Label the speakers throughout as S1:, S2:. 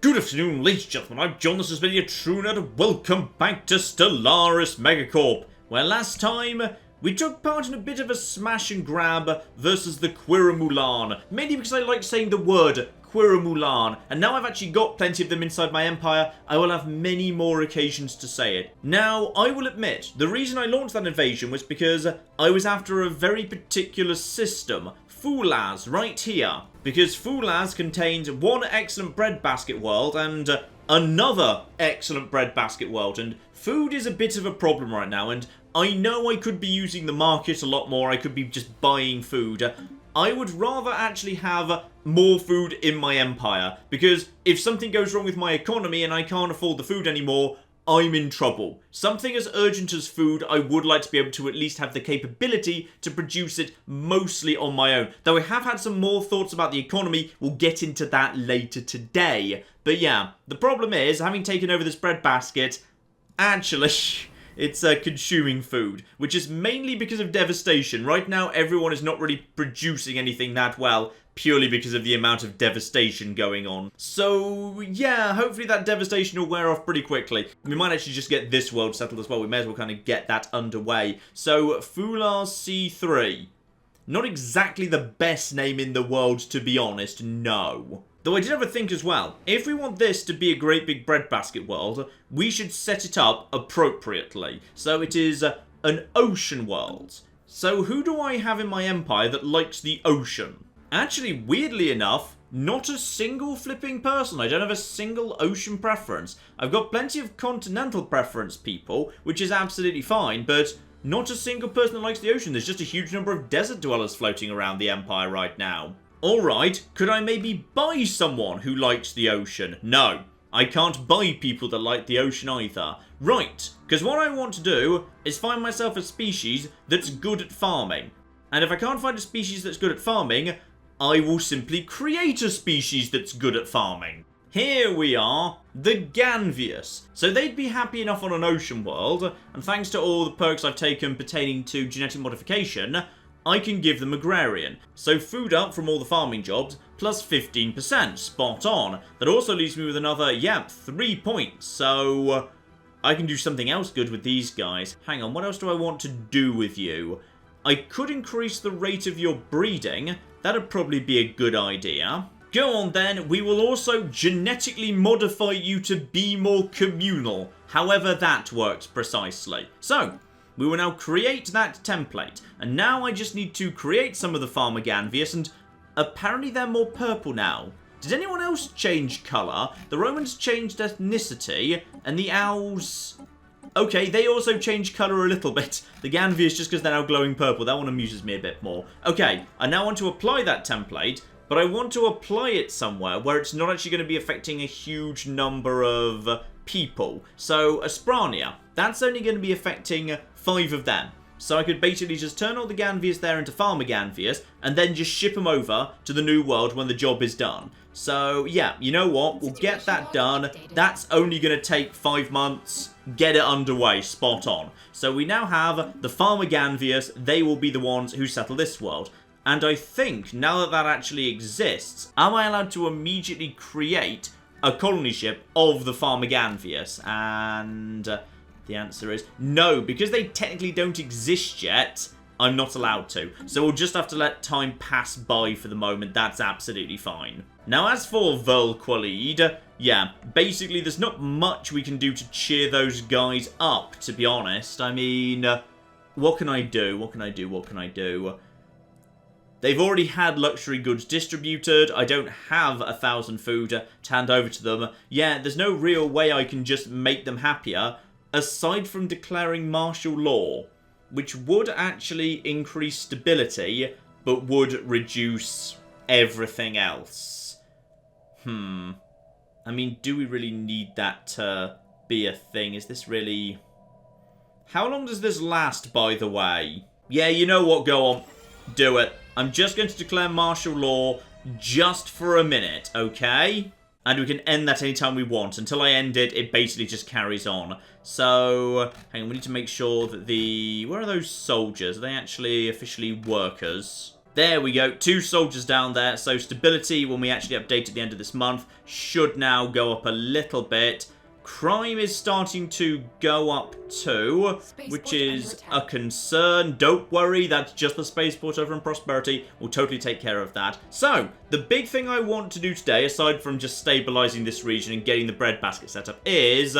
S1: Good afternoon, ladies and gentlemen, I'm John, this has been your True Nerd. Welcome back to Stellaris MegaCorp, where last time we took part in a bit of a smash and grab versus the Quiramulan, mainly because I like saying the word Quiramulan, and now I've actually got plenty of them inside my empire, I will have many more occasions to say it. Now, I will admit, the reason I launched that invasion was because I was after a very particular system, Fulaz, right here. Because Fulaz contains one excellent breadbasket world and another excellent breadbasket world, and food is a bit of a problem right now, and I know I could be using the market a lot more, I could be just buying food. I would rather actually have more food in my empire, because if something goes wrong with my economy and I can't afford the food anymore, I'm in trouble. Something as urgent as food, I would like to be able to at least have the capability to produce it mostly on my own. Though I have had some more thoughts about the economy, we'll get into that later today. But yeah, the problem is, having taken over this breadbasket, actually, it's consuming food, which is mainly because of devastation. Right now, everyone is not really producing anything that well, purely because of the amount of devastation going on. So, yeah, hopefully that devastation will wear off pretty quickly. We might actually just get this world settled as well. We may as well kind of get that underway. So, Fular C3. Not exactly the best name in the world, to be honest, no. Though I did have a think as well. If we want this to be a great big breadbasket world, we should set it up appropriately. So it is an ocean world. So who do I have in my empire that likes the ocean? Actually, weirdly enough, not a single flipping person. I don't have a single ocean preference. I've got plenty of continental preference people, which is absolutely fine, but not a single person that likes the ocean. There's just a huge number of desert dwellers floating around the empire right now. Alright, could I maybe buy someone who likes the ocean? No, I can't buy people that like the ocean either. Right, because what I want to do is find myself a species that's good at farming. And if I can't find a species that's good at farming, I will simply create a species that's good at farming. Here we are, the Ganvius. So they'd be happy enough on an ocean world, and thanks to all the perks I've taken pertaining to genetic modification, I can give them agrarian. So food up from all the farming jobs, plus 15%, spot on. That also leaves me with another, 3 points. So I can do something else good with these guys. Hang on, what else do I want to do with you? I could increase the rate of your breeding. That'd probably be a good idea. Go on then, we will also genetically modify you to be more communal. However that works precisely. So, we will now create that template. And now I just need to create some of the Farmer Ganvius, and apparently they're more purple now. Did anyone else change colour? The Romans changed ethnicity, and the owls... Okay, they also change colour a little bit. The Ganvius, just because they're now glowing purple, that one amuses me a bit more. Okay, I now want to apply that template, but I want to apply it somewhere where it's not actually going to be affecting a huge number of people. So, Asprania, that's only going to be affecting 5 of them. So I could basically just turn all the Ganvius there into Farmer Ganvius, and then just ship them over to the new world when the job is done. So, yeah, you know what? We'll get that done. That's only going to take 5 months. Get it underway. Spot on. So we now have the Farmer Ganvius. They will be the ones who settle this world. And I think, now that that actually exists, am I allowed to immediately create a colony ship of the Farmer Ganvius? And the answer is no, because they technically don't exist yet. I'm not allowed to. So we'll just have to let time pass by for the moment. That's absolutely fine. Now, as for Volqualid, yeah, basically there's not much we can do to cheer those guys up, to be honest. I mean, what can I do? What can I do? What can I do? They've already had luxury goods distributed. I don't have 1,000 food to hand over to them. Yeah, there's no real way I can just make them happier, aside from declaring martial law, which would actually increase stability, but would reduce everything else. I mean, do we really need that to be a thing? Is this really... How long does this last, by the way? Yeah, you know what, go on. Do it. I'm just going to declare martial law just for a minute, okay? And we can end that anytime we want. Until I end it, it basically just carries on. So, hang on, we need to make sure that the... Where are those soldiers? Are they actually officially workers? There we go, 2 soldiers down there, so stability, when we actually update at the end of this month, should now go up a little bit. Crime is starting to go up too, which is a concern. Don't worry, that's just the spaceport over in Prosperity. We'll totally take care of that. So, the big thing I want to do today, aside from just stabilizing this region and getting the breadbasket set up, is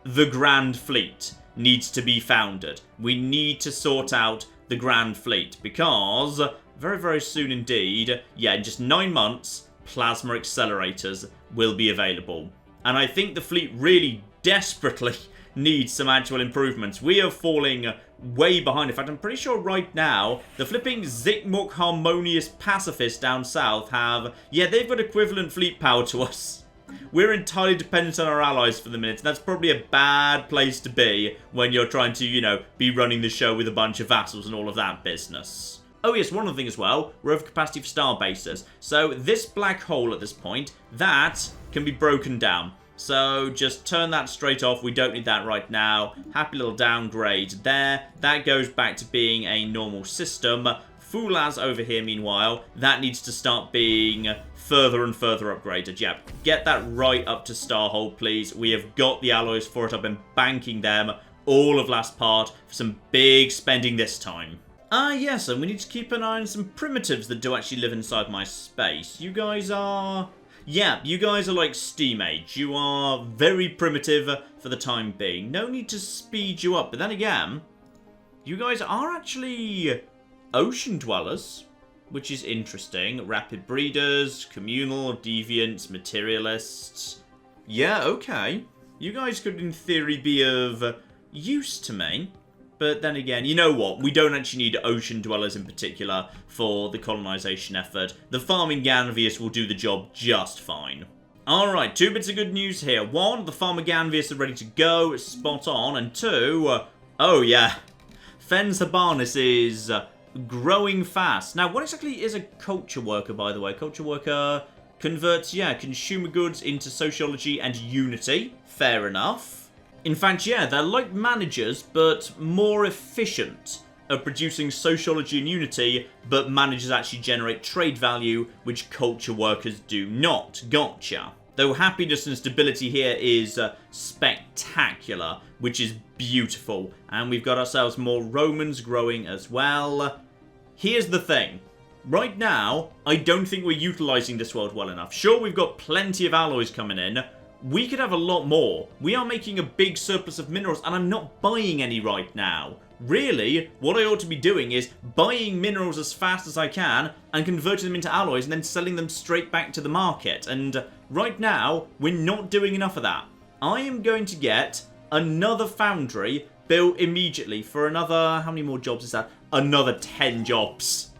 S1: the Grand Fleet needs to be founded. We need to sort out the Grand Fleet because very, very soon indeed, yeah, in just 9 months, plasma accelerators will be available. And I think the fleet really desperately needs some actual improvements. We are falling way behind. In fact, I'm pretty sure right now, the flipping Zikmuk Harmonious Pacifists down south have, yeah, they've got equivalent fleet power to us. We're entirely dependent on our allies for the minute. That's probably a bad place to be when you're trying to, you know, be running the show with a bunch of vassals and all of that business. Oh yes, one other thing as well, we're over capacity for star bases. So this black hole at this point, that can be broken down. So just turn that straight off, we don't need that right now. Happy little downgrade there. That goes back to being a normal system. Fulaz over here, meanwhile, that needs to start being further and further upgraded. Yep, get that right up to Starhold, please. We have got the alloys for it. I've been banking them all of last part for some big spending this time. Yes, and we need to keep an eye on some primitives that do actually live inside my space. You guys are... yeah, you guys are like Steam Age. You are very primitive for the time being. No need to speed you up. But then again, you guys are actually ocean dwellers, which is interesting. Rapid breeders, communal, deviants, materialists. Yeah, okay. You guys could, in theory, be of use to me. But then again, you know what? We don't actually need ocean dwellers in particular for the colonization effort. The farming Ganvius will do the job just fine. Alright, 2 bits of good news here. 1, the farmer Ganvius are ready to go, spot on. And 2, oh yeah, Fens Habarnis is growing fast. Now, what exactly is a culture worker, by the way? Culture worker converts, yeah, consumer goods into sociology and unity. Fair enough. In fact, yeah, they're like managers, but more efficient at producing sociology and unity, but managers actually generate trade value, which culture workers do not. Gotcha. Though happiness and stability here is spectacular, which is beautiful. And we've got ourselves more Romans growing as well. Here's the thing. Right now, I don't think we're utilizing this world well enough. Sure, we've got plenty of alloys coming in. We could have a lot more. We are making a big surplus of minerals, and I'm not buying any right now. Really, what I ought to be doing is buying minerals as fast as I can and converting them into alloys and then selling them straight back to the market. And right now, we're not doing enough of that. I am going to get another foundry built immediately for another... how many more jobs is that? Another 10 jobs.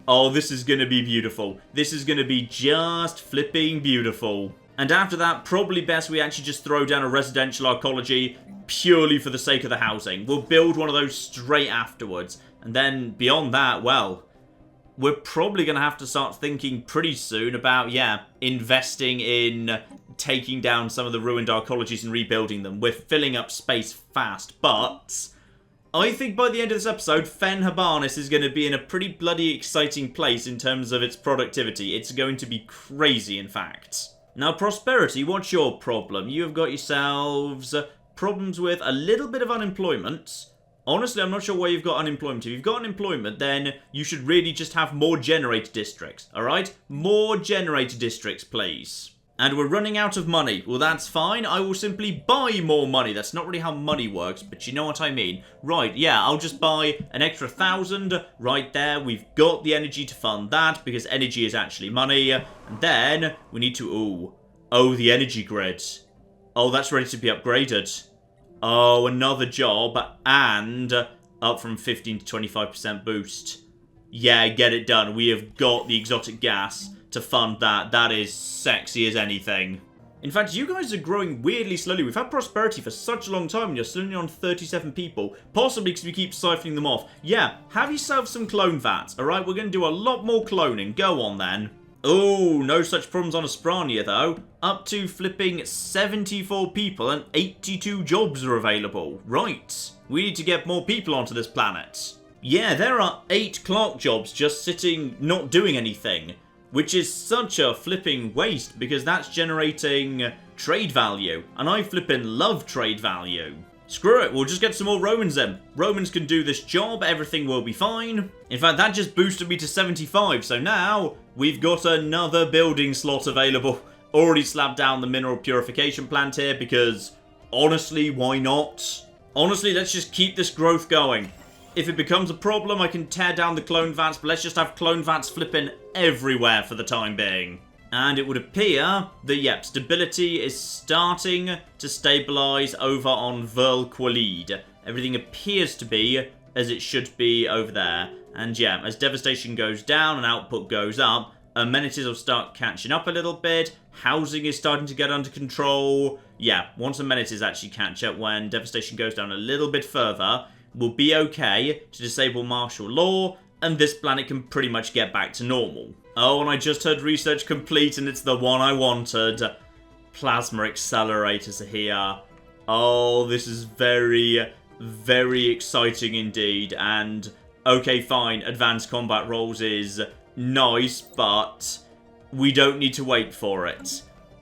S1: Oh, this is going to be beautiful. This is going to be just flipping beautiful. And after that, probably best we actually just throw down a residential arcology purely for the sake of the housing. We'll build one of those straight afterwards. And then beyond that, well, we're probably going to have to start thinking pretty soon about, yeah, investing in taking down some of the ruined arcologies and rebuilding them. We're filling up space fast, but I think by the end of this episode, Fen Habarnis is going to be in a pretty bloody exciting place in terms of its productivity. It's going to be crazy, in fact. Now, Prosperity, what's your problem? You have got yourselves problems with a little bit of unemployment. Honestly, I'm not sure why you've got unemployment. If you've got unemployment, then you should really just have more generator districts, alright? More generator districts, please. And we're running out of money. Well, that's fine. I will simply buy more money. That's not really how money works, but you know what I mean. Right, yeah, I'll just buy an extra 1,000 right there. We've got the energy to fund that because energy is actually money. And then we need to... oh, the energy grid. Oh, that's ready to be upgraded. Oh, another job and up from 15 to 25% boost. Yeah, get it done. We have got the exotic gas to fund that. That is sexy as anything. In fact, you guys are growing weirdly slowly. We've had Prosperity for such a long time and you're still only on 37 people. Possibly because we keep siphoning them off. Yeah, have yourself some clone vats, alright? We're going to do a lot more cloning. Go on then. Oh, no such problems on Asprania though. Up to flipping 74 people and 82 jobs are available. Right. We need to get more people onto this planet. Yeah, there are 8 clerk jobs just sitting, not doing anything. Which is such a flipping waste, because that's generating trade value. And I flipping love trade value. Screw it, we'll just get some more Romans then. Romans can do this job, everything will be fine. In fact, that just boosted me to 75, so now we've got another building slot available. Already slapped down the mineral purification plant here, because honestly, why not? Honestly, let's just keep this growth going. If it becomes a problem, I can tear down the clone vats, but let's just have clone vats flipping everywhere for the time being. And it would appear that, yep, stability is starting to stabilise over on Verl-Qualid. Everything appears to be as it should be over there. And yeah, as devastation goes down and output goes up, amenities will start catching up a little bit. Housing is starting to get under control. Yeah, once amenities actually catch up, when devastation goes down a little bit further, we'll be okay to disable martial law, and this planet can pretty much get back to normal. Oh, and I just heard research complete, and it's the one I wanted. Plasma accelerators are here. Oh, this is very, very exciting indeed. And, okay, fine, advanced combat roles is nice, but we don't need to wait for it.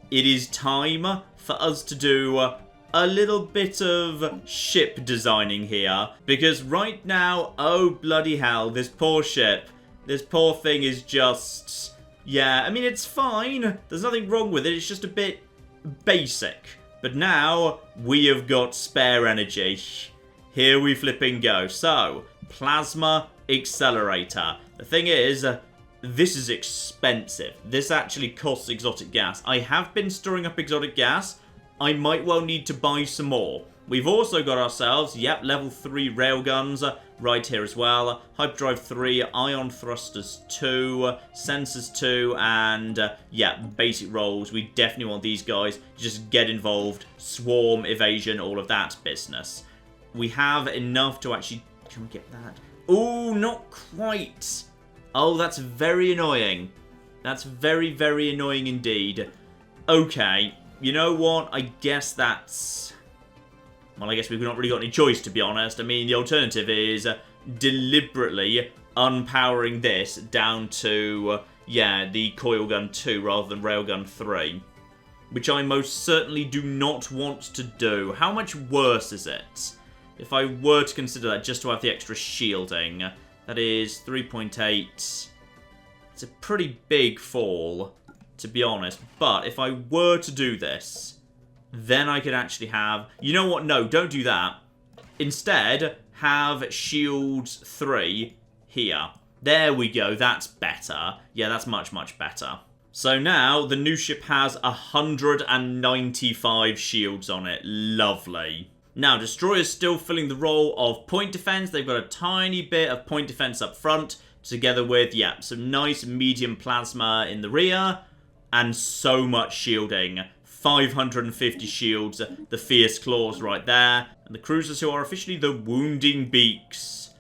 S1: It is time for us to do a little bit of ship designing here, because right now, oh bloody hell, this poor ship, this poor thing is just, yeah, I mean, it's fine, there's nothing wrong with it, it's just a bit basic. But now, we have got spare energy. Here we flipping go. So, plasma accelerator. The thing is, this is expensive. This actually costs exotic gas. I have been storing up exotic gas. I might well need to buy some more. We've also got ourselves, yep, level 3 railguns right here as well. Hyperdrive 3, ion thrusters 2, sensors 2, and yeah, basic rolls. We definitely want these guys to just get involved. Swarm, evasion, all of that business. We have enough to actually... Can we get that? Oh, not quite. Oh, that's very annoying. That's very, very annoying indeed. Okay. You know what? I guess that's... Well, I guess we've not really got any choice, to be honest. I mean, the alternative is deliberately unpowering this down to, yeah, the coil gun 2 rather than railgun 3. Which I most certainly do not want to do. How much worse is it? If I were to consider that just to have the extra shielding. That is 3.8. It's a pretty big fall, to be honest. But if I were to do this, then I could actually have... You know what? No, don't do that. Instead, have shields 3 here. There we go. That's better. Yeah, that's much, much better. So now, the new ship has 195 shields on it. Lovely. Now, destroyers still filling the role of point defense. They've got a tiny bit of point defense up front, together with, yeah, some nice medium plasma in the rear, and so much shielding. 550 shields, the fierce claws right there, and the cruisers who are officially the wounding beaks.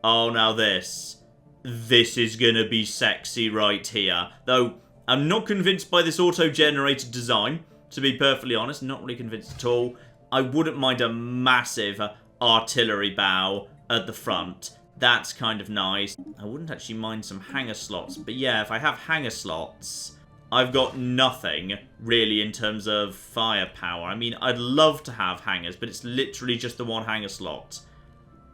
S1: Oh, now this is gonna be sexy right here. Though, I'm not convinced by this auto-generated design, to be perfectly honest, not really convinced at all. I wouldn't mind a massive artillery bow at the front. That's kind of nice. I wouldn't actually mind some hangar slots, but yeah, if I have hangar slots, I've got nothing really in terms of firepower. I mean, I'd love to have hangars, but it's literally just the one hangar slot.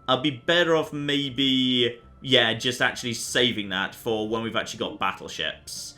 S1: I'd be better off maybe, yeah, just actually saving that for when we've actually got battleships.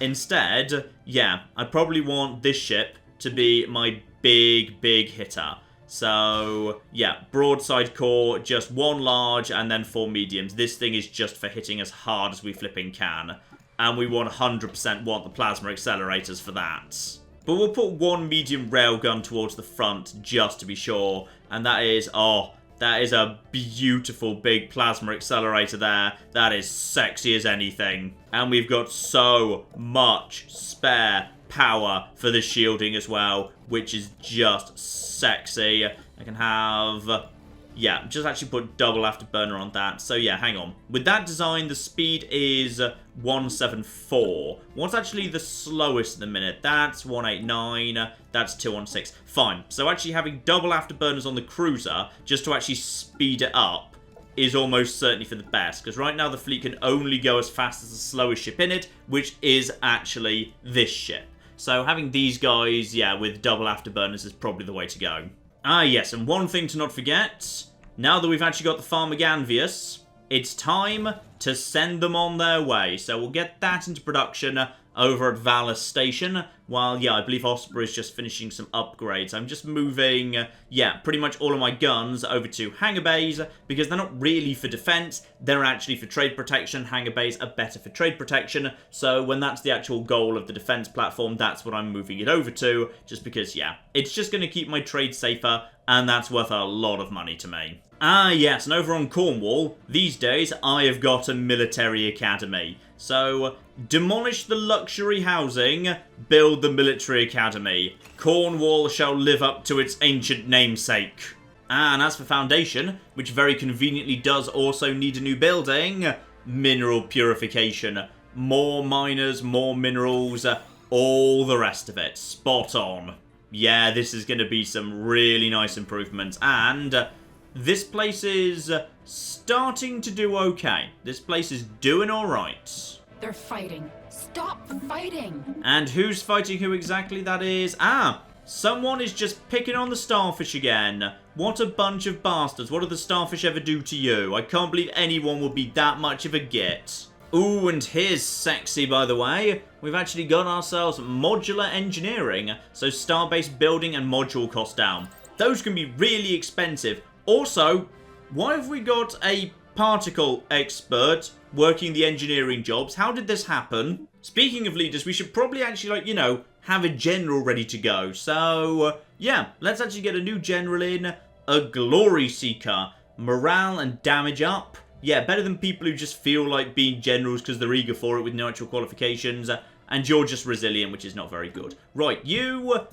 S1: Instead, yeah, I probably want this ship to be my big hitter. So, yeah, broadside core, just 1 large and then 4 mediums. This thing is just for hitting as hard as we flipping can. And we 100% want the plasma accelerators for that. But we'll put 1 medium railgun towards the front just to be sure. And that is, oh, that is a beautiful big plasma accelerator there. That is sexy as anything. And we've got so much spare power for the shielding as well, which is just sexy. I can have, yeah, just actually put double afterburner on that. So yeah, hang on. With that design, the speed is 174. What's actually the slowest in the minute? That's 189. That's 216. Fine. So actually having double afterburners on the cruiser, just to actually speed it up, is almost certainly for the best, because right now the fleet can only go as fast as the slowest ship in it, which is actually this ship. So having these guys, yeah, with double afterburners is probably the way to go. Ah, yes, and one thing to not forget, now that we've actually got the Farmaganvius, it's time to send them on their way. So we'll get that into production over at Valus Station, while, yeah, I believe Osprey is just finishing some upgrades. I'm just moving, yeah, pretty much all of my guns over to hangar bays, because they're not really for defense, they're actually for trade protection. Hangar bays are better for trade protection, so when that's the actual goal of the defense platform, that's what I'm moving it over to, just because, yeah, it's just going to keep my trade safer, and that's worth a lot of money to me. Ah, yes, and over on Cornwall, these days, I have got a military academy. So, demolish the luxury housing, build the military academy. Cornwall shall live up to its ancient namesake. And as for Foundation, which very conveniently does also need a new building, mineral purification. More miners, more minerals, all the rest of it. Spot on. Yeah, this is going to be some really nice improvements, and this place is starting to do okay. This place is doing alright.
S2: They're fighting. Stop fighting!
S1: And who's fighting who exactly that is? Ah! Someone is just picking on the starfish again. What a bunch of bastards. What did the starfish ever do to you? I can't believe anyone would be that much of a git. Ooh, and here's sexy, by the way. We've actually got ourselves modular engineering, so star-based building and module cost down. Those can be really expensive. Also, why have we got a particle expert working the engineering jobs? How did this happen? Speaking of leaders, we should probably actually, like, you know, have a general ready to go. So, yeah, let's actually get a new general in. A glory seeker. Morale and damage up. Yeah, better than people who just feel like being generals because they're eager for it with no actual qualifications. And you're just resilient, which is not very good. Right, you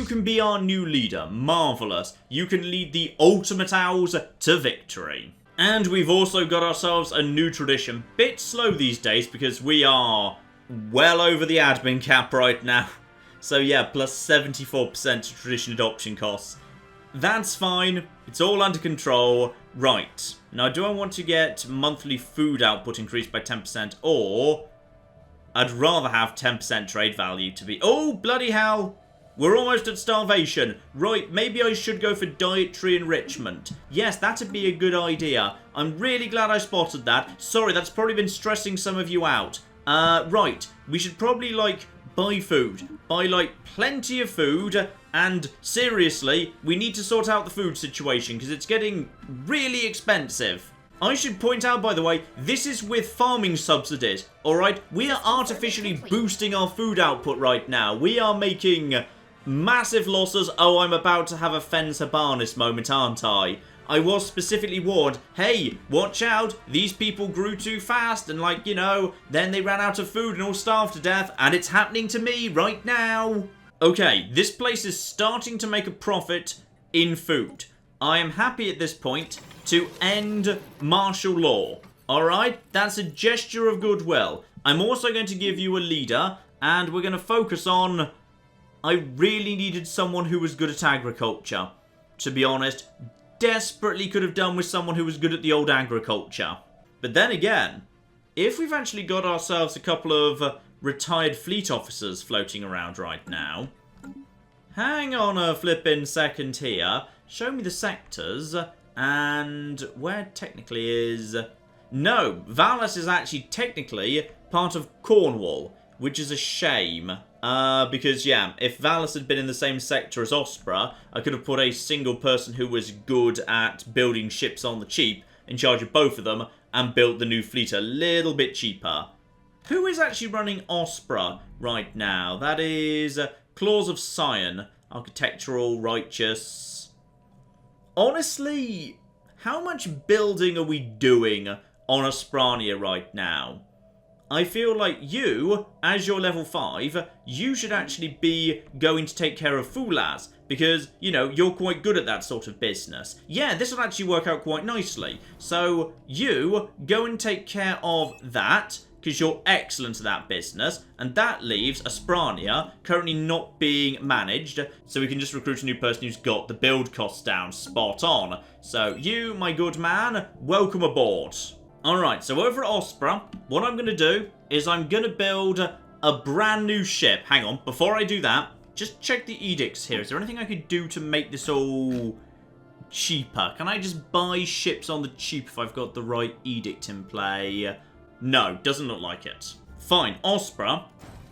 S1: can be our new leader. Marvellous. You can lead the Ultimate Owls to victory. And we've also got ourselves a new tradition. Bit slow these days because we are well over the admin cap right now. So yeah, plus 74% to tradition adoption costs. That's fine. It's all under control. Right. Now, do I want to get monthly food output increased by 10%, or I'd rather have 10% trade value to be... Oh, bloody hell! We're almost at starvation. Right, maybe I should go for dietary enrichment. Yes, that'd be a good idea. I'm really glad I spotted that. Sorry, that's probably been stressing some of you out. Right, we should probably, like, buy food. Buy, like, plenty of food. And, seriously, we need to sort out the food situation, because it's getting really expensive. I should point out, by the way, this is with farming subsidies, alright? We are artificially boosting our food output right now. We are making massive losses. Oh, I'm about to have a Fens Habanis moment, aren't I? I was specifically warned, hey, watch out, these people grew too fast, and, like, you know, then they ran out of food and all starved to death, and it's happening to me right now. Okay, this place is starting to make a profit in food. I am happy at this point to end martial law. Alright, that's a gesture of goodwill. I'm also going to give you a leader, and we're going to focus on... I really needed someone who was good at agriculture. To be honest, desperately could have done with someone who was good at the old agriculture. But then again, if we've actually got ourselves a couple of retired fleet officers floating around right now... Hang on a flippin' second here. Show me the sectors. And where technically is... No, Valus is actually technically part of Cornwall, which is a shame. Because, yeah, if Valus had been in the same sector as Osprey, I could have put a single person who was good at building ships on the cheap in charge of both of them and built the new fleet a little bit cheaper. Who is actually running Osprey right now? That is Claws of Sion, Architectural, Righteous. Honestly, how much building are we doing on Asprania right now? I feel like you, as your level 5, you should actually be going to take care of Fulaz, because, you know, you're quite good at that sort of business. Yeah, this will actually work out quite nicely. So, you go and take care of that. because you're excellent at that business, and that leaves Asprania currently not being managed, so we can just recruit a new person who's got the build costs down spot on. So you, my good man, welcome aboard. Alright, so over at Ospra, what I'm going to do is I'm going to build a brand new ship. Hang on, before I do that, just check the edicts here. Is there anything I could do to make this all cheaper? Can I just buy ships on the cheap if I've got the right edict in play? No, doesn't look like it. Fine, Ospra,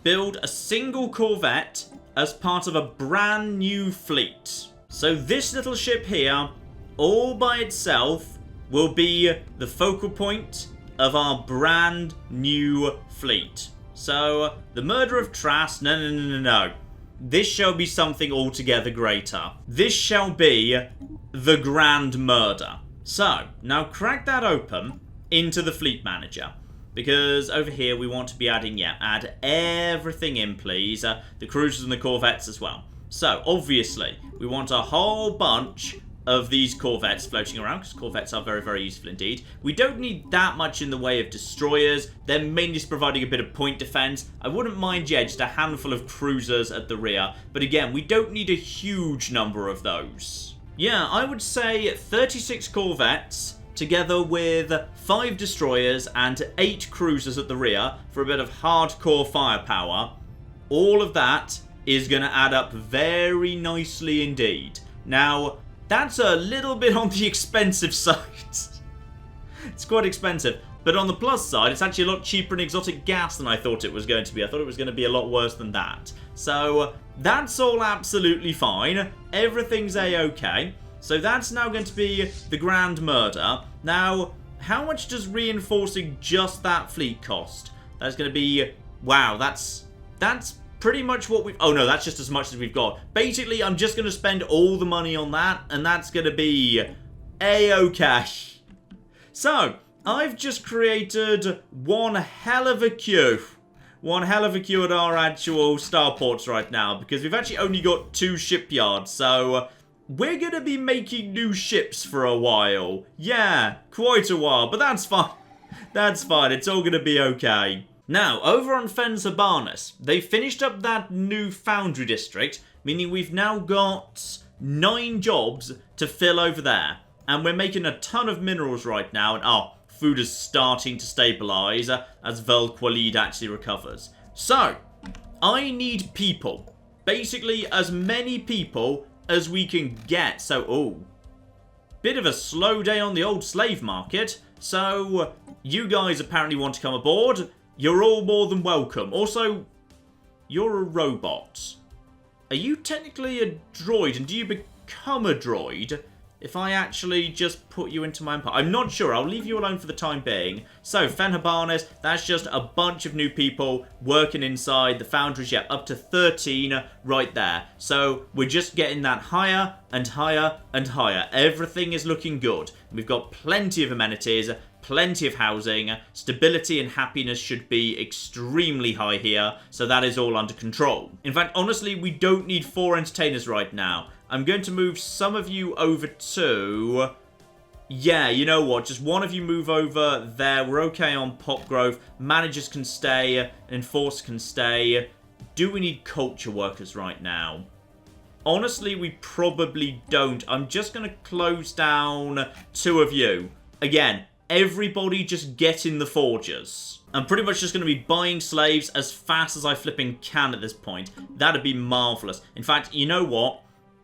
S1: build a single corvette as part of a brand new fleet. So this little ship here, all by itself, will be the focal point of our brand new fleet. So, the murder of Trask, no. This shall be something altogether greater. This shall be the Grand Murder. So, now crack that open into the Fleet Manager. Because over here we want to be adding, add everything in, please. The cruisers and the corvettes as well. So, obviously, we want a whole bunch of these corvettes floating around, because corvettes are very, very useful indeed. We don't need that much in the way of destroyers. They're mainly just providing a bit of point defense. I wouldn't mind, just a handful of cruisers at the rear. But again, we don't need a huge number of those. Yeah, I would say 36 corvettes together with 5 destroyers and 8 cruisers at the rear for a bit of hardcore firepower. All of that is going to add up very nicely indeed. Now, that's a little bit on the expensive side. It's quite expensive. But on the plus side, it's actually a lot cheaper in exotic gas than I thought it was going to be. I thought it was going to be a lot worse than that. So, that's all absolutely fine. Everything's a-okay. So that's now going to be the Grand Murder. Now, how much does reinforcing just that fleet cost? That's going to be... Wow, that's pretty much what we've... Oh no, that's just as much as we've got. Basically, I'm just going to spend all the money on that, and that's going to be a-okay. So, I've just created one hell of a queue. One hell of a queue at our actual starports right now, because we've actually only got 2 shipyards, so we're going to be making new ships for a while. Yeah, quite a while, but that's fine. That's fine, it's all going to be okay. Now, over on Fanfare, they finished up that new foundry district, meaning we've now got 9 jobs to fill over there. And we're making a ton of minerals right now, and food is starting to stabilise as MacLeod actually recovers. So, I need people. Basically, as many people as we can get. So, bit of a slow day on the old slave market. So, you guys apparently want to come aboard. You're all more than welcome. Also, you're a robot. Are you technically a droid, and do you become a droid if I actually just put you into my empire? I'm not sure. I'll leave you alone for the time being. So, Fanfare, that's just a bunch of new people working inside the foundries. Yeah, up to 13 right there. So, we're just getting that higher and higher and higher. Everything is looking good. We've got plenty of amenities, plenty of housing. Stability and happiness should be extremely high here. So, that is all under control. In fact, honestly, we don't need 4 entertainers right now. I'm going to move some of you over to... Yeah, you know what? Just one of you move over there. We're okay on Pop Grove. Managers can stay. Enforce can stay. Do we need culture workers right now? Honestly, we probably don't. I'm just going to close down 2 of you. Again, everybody just get in the forges. I'm pretty much just going to be buying slaves as fast as I flipping can at this point. That'd be marvellous. In fact, you know what?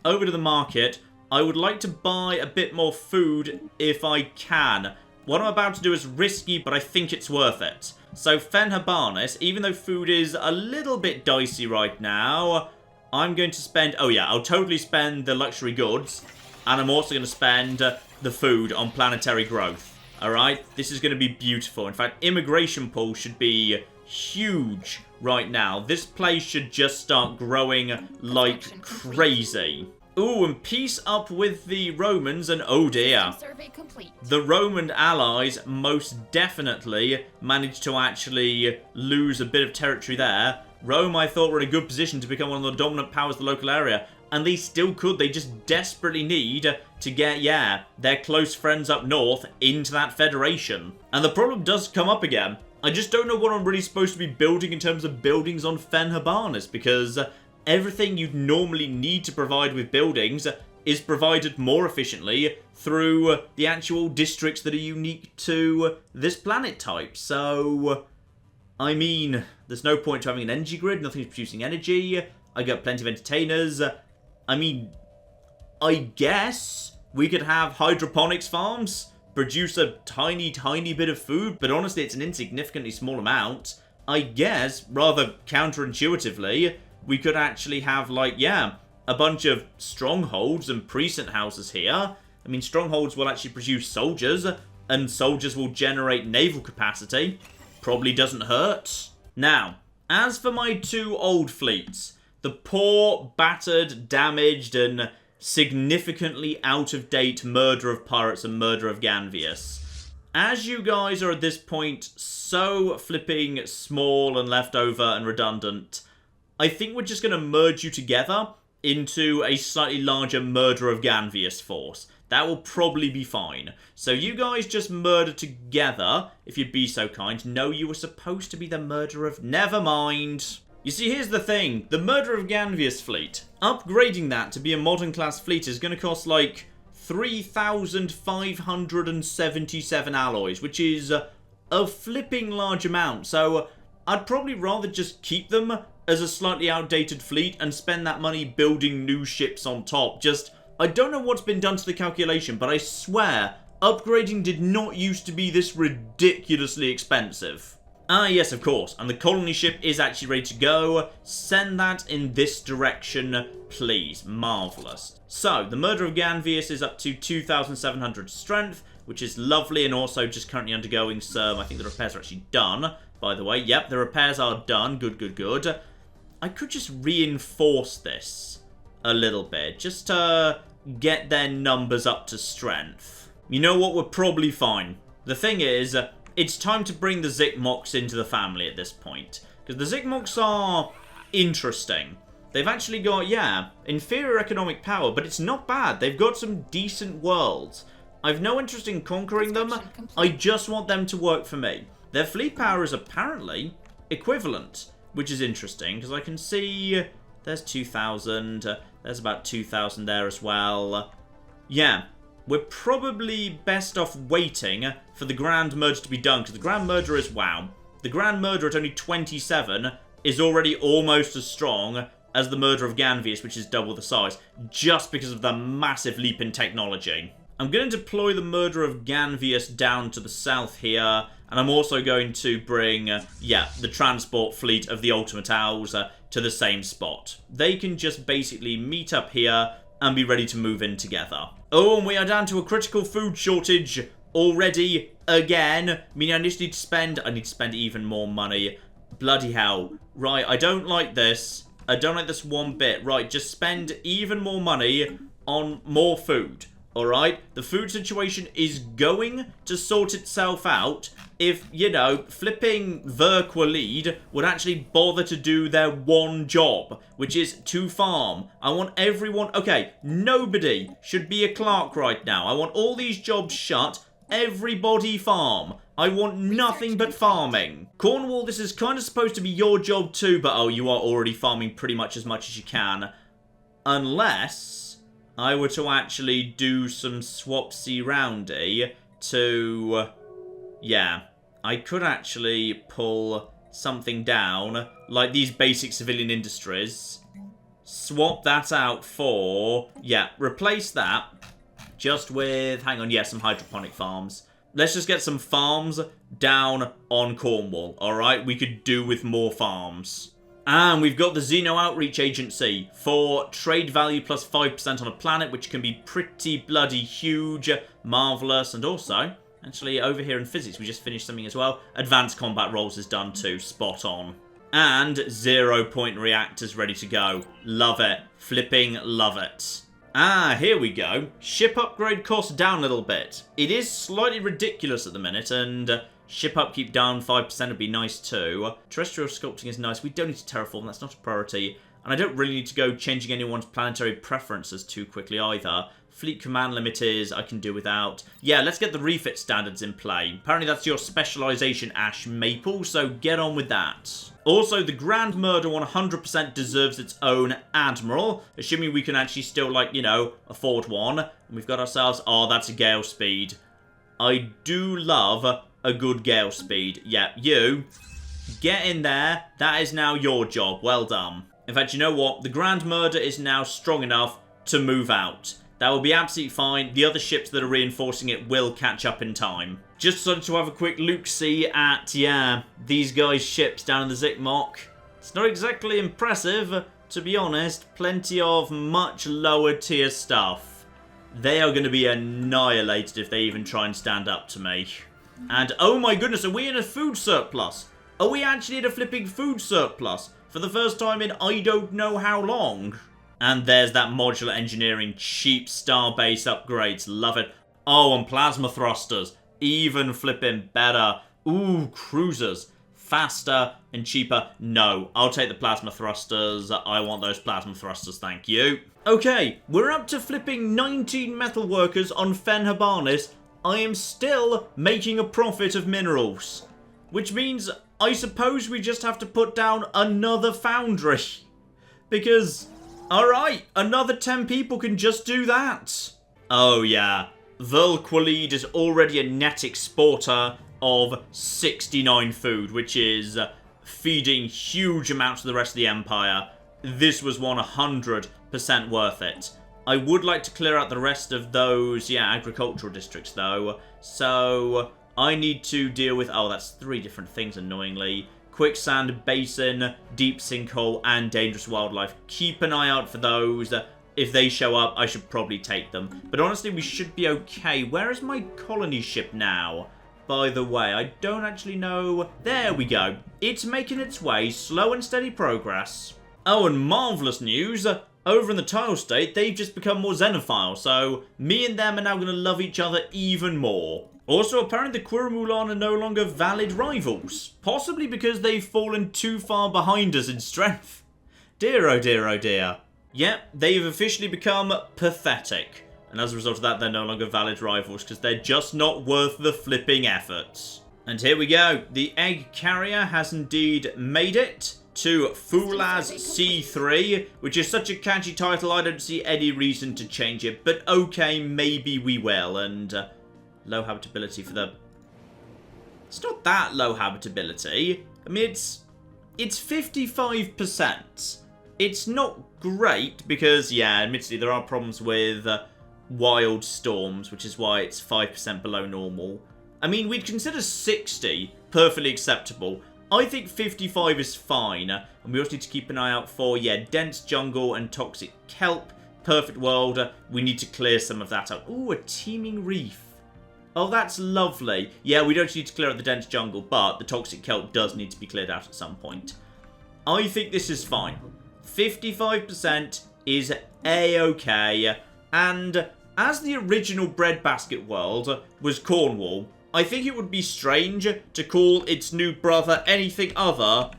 S1: Over to the market, I would like to buy a bit more food if I can. What I'm about to do is risky, but I think it's worth it. So, Fanfare, even though food is a little bit dicey right now, I'm going to spend... Oh yeah, I'll totally spend the luxury goods, and I'm also going to spend the food on planetary growth. Alright? This is going to be beautiful. In fact, immigration pool should be huge right now. This place should just start growing like crazy. Ooh, and peace up with the Romans, and oh dear. The Roman allies most definitely managed to actually lose a bit of territory there. Rome, I thought, were in a good position to become one of the dominant powers of the local area. And they still could. They just desperately need to get, their close friends up north into that federation. And the problem does come up again. I just don't know what I'm really supposed to be building in terms of buildings on Fanfare, because everything you'd normally need to provide with buildings is provided more efficiently through the actual districts that are unique to this planet type. So, I mean, there's no point to having an energy grid, nothing's producing energy, I got plenty of entertainers. I mean, I guess we could have hydroponics farms, produce a tiny, tiny bit of food, but honestly it's an insignificantly small amount. I guess, rather counterintuitively, we could actually have, like, yeah, a bunch of strongholds and precinct houses here. I mean, strongholds will actually produce soldiers, and soldiers will generate naval capacity. Probably doesn't hurt. Now, as for my two old fleets, the poor, battered, damaged, and significantly out-of-date Murder of Pirates and Murder of Ganvius. As you guys are at this point so flipping small and leftover and redundant, I think we're just going to merge you together into a slightly larger Murder of Ganvius force. That will probably be fine. So you guys just murder together, if you'd be so kind. No, you were supposed to be the Murder of... Never mind. You see, here's the thing. The Murder of Ganvius fleet, upgrading that to be a modern class fleet is going to cost like 3,577 alloys, which is a flipping large amount. So I'd probably rather just keep them as a slightly outdated fleet and spend that money building new ships on top. Just, I don't know what's been done to the calculation, but I swear upgrading did not used to be this ridiculously expensive. Ah, yes, of course. And the colony ship is actually ready to go. Send that in this direction, please. Marvellous. So, the Murder of Ganvius is up to 2,700 strength, which is lovely, and also just currently undergoing some... I think the repairs are actually done, by the way. Yep, the repairs are done. Good, good, good. I could just reinforce this a little bit, just to get their numbers up to strength. You know what? We're probably fine. The thing is... it's time to bring the Zikmoks into the family at this point. Because the Zikmoks are interesting. They've actually got, yeah, inferior economic power, but it's not bad. They've got some decent worlds. I've no interest in conquering them. I just want them to work for me. Their fleet power is apparently equivalent, which is interesting, because I can see there's 2,000. There's about 2,000 there as well. Yeah. We're probably best off waiting for the Grand Merger to be done, because the Grand Merger is, wow. The Grand Merger at only 27 is already almost as strong as the Murder of Ganvius, which is double the size, just because of the massive leap in technology. I'm going to deploy the Murder of Ganvius down to the south here, and I'm also going to bring, the transport fleet of the Ultimate Owls to the same spot. They can just basically meet up here and be ready to move in together. Oh, and we are down to a critical food shortage already again. Meaning I just need to spend... I need to spend even more money. Bloody hell. Right, I don't like this. I don't like this one bit. Right, just spend even more money on more food. Alright? The food situation is going to sort itself out if, you know, flipping MacLeod would actually bother to do their one job, which is to farm. I want everyone... Okay, nobody should be a clerk right now. I want all these jobs shut. Everybody farm. I want nothing but farming. Cornwall, this is kind of supposed to be your job too, but oh, you are already farming pretty much as you can. Unless I were to actually do some swapsy roundy to... yeah, I could actually pull something down, like these basic civilian industries. Swap that out for... yeah, replace that just with... hang on, yeah, some hydroponic farms. Let's just get some farms down on Cornwall, alright? We could do with more farms. And we've got the Xeno Outreach Agency for trade value plus 5% on a planet, which can be pretty bloody huge, marvellous, and also... actually, over here in physics, we just finished something as well. Advanced combat roles is done too. Spot on. And 0-point reactors ready to go. Love it. Flipping love it. Ah, here we go. Ship upgrade cost down a little bit. It is slightly ridiculous at the minute, and ship upkeep down 5% would be nice too. Terrestrial sculpting is nice. We don't need to terraform. That's not a priority. And I don't really need to go changing anyone's planetary preferences too quickly either. Fleet command limit is I can do without. Yeah, let's get the refit standards in play. Apparently that's your specialization, Ash Maple, so get on with that. Also, the Grand Murder 100% deserves its own Admiral, assuming we can actually still, like, you know, afford one. And we've got ourselves, oh, that's a gale speed. I do love a good gale speed. Yeah, you, get in there. That is now your job. Well done. In fact, you know what? The Grand Murder is now strong enough to move out. That will be absolutely fine. The other ships that are reinforcing it will catch up in time. Just decided to have a quick look-see at, yeah, these guys' ships down in the Zikmok. It's not exactly impressive, to be honest. Plenty of much lower tier stuff. They are going to be annihilated if they even try and stand up to me. And, oh my goodness, are we in a food surplus? Are we actually in a flipping food surplus? For the first time in I don't know how long. And there's that modular engineering cheap starbase upgrades. Love it. Oh, and plasma thrusters. Even flipping better. Ooh, cruisers. Faster and cheaper. No, I'll take the plasma thrusters. I want those plasma thrusters, thank you. Okay, we're up to flipping 19 metal workers on Fen Habarnis. I am still making a profit of minerals. Which means I suppose we just have to put down another foundry. Because... alright, another 10 people can just do that. Oh yeah, MacLeod is already a net exporter of 69 food, which is feeding huge amounts to the rest of the Empire. This was 100% worth it. I would like to clear out the rest of those, yeah, agricultural districts though. So, I need to deal with, oh, that's 3 different things annoyingly. Quicksand, basin, deep sinkhole, and dangerous wildlife. Keep an eye out for those. If they show up, I should probably take them. But honestly, we should be okay. Where is my colony ship now? By the way, I don't actually know. There we go. It's making its way. Slow and steady progress. Oh, and marvellous news. Over in the tile state, they've just become more xenophile. So, me and them are now going to love each other even more. Also, apparently the Quiramulan are no longer valid rivals. Possibly because they've fallen too far behind us in strength. Dear, oh dear, oh dear. Yep, they've officially become pathetic. And as a result of that, they're no longer valid rivals because they're just not worth the flipping efforts. And here we go. The egg carrier has indeed made it to Fulaz C3, which is such a catchy title, I don't see any reason to change it. But okay, maybe we will. And... low habitability for the... it's not that low habitability. I mean, it's 55%. It's not great because, yeah, admittedly, there are problems with wild storms, which is why it's 5% below normal. I mean, we'd consider 60 perfectly acceptable. I think 55 is fine. And we also need to keep an eye out for, yeah, dense jungle and toxic kelp. Perfect world. We need to clear some of that out. Ooh, a teeming reef. Oh, that's lovely. Yeah, we don't need to clear out the dense jungle, but the toxic kelp does need to be cleared out at some point. I think this is fine. 55% is A-okay. And as the original breadbasket world was Cornwall, I think it would be strange to call its new brother anything other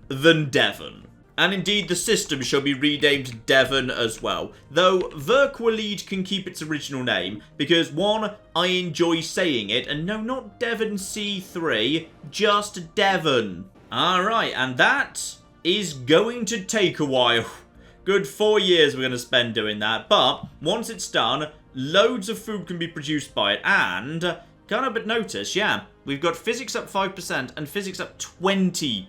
S1: than Devon. And indeed, the system shall be renamed Devon as well. Though, MacLeod can keep its original name, because 1, I enjoy saying it, and no, not Devon C3, just Devon. Alright, and that is going to take a while. Good 4 years we're going to spend doing that, but once it's done, loads of food can be produced by it, and, can't help but notice, yeah, we've got physics up 5% and physics up 20%.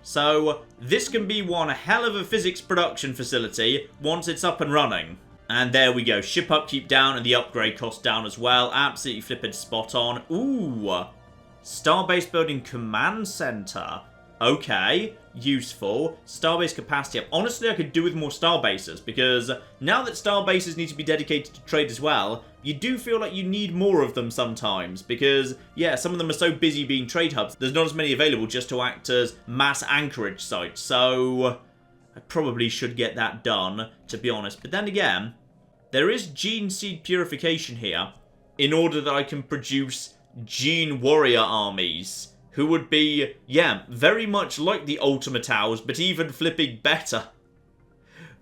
S1: So, this can be one hell of a physics production facility once it's up and running. And there we go. Ship upkeep down and the upgrade cost down as well. Absolutely flippin' spot on. Ooh. Starbase building command center. Okay. Useful. Starbase capacity up. Honestly, I could do with more starbases because now that starbases need to be dedicated to trade as well, you do feel like you need more of them sometimes because, yeah, some of them are so busy being trade hubs, there's not as many available just to act as mass anchorage sites. So, I probably should get that done, to be honest. But then again, there is gene seed purification here in order that I can produce gene warrior armies who would be, yeah, very much like the Ultima Towers, but even flipping better.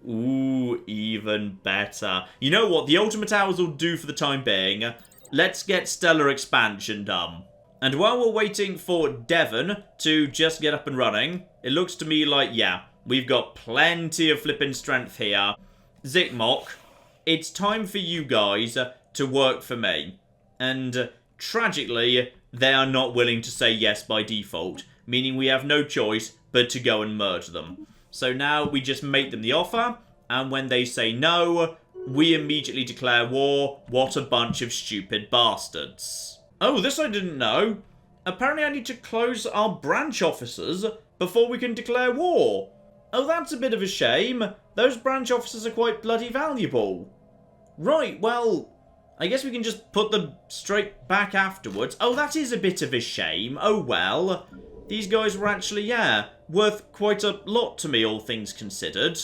S1: Ooh, even better. You know what? The Ultima Towers will do for the time being. Let's get Stellar Expansion done. And while we're waiting for Devon to just get up and running, it looks to me like, yeah, we've got plenty of flipping strength here. Zikmok, it's time for you guys to work for me. And tragically, they are not willing to say yes by default, meaning we have no choice but to go and murder them. So now we just make them the offer, and when they say no, we immediately declare war. What a bunch of stupid bastards. Oh, this I didn't know. Apparently I need to close our branch offices before we can declare war. Oh, that's a bit of a shame. Those branch offices are quite bloody valuable. Right, well, I guess we can just put them straight back afterwards. Oh, that is a bit of a shame. Oh, well. These guys were actually, yeah, worth quite a lot to me, all things considered.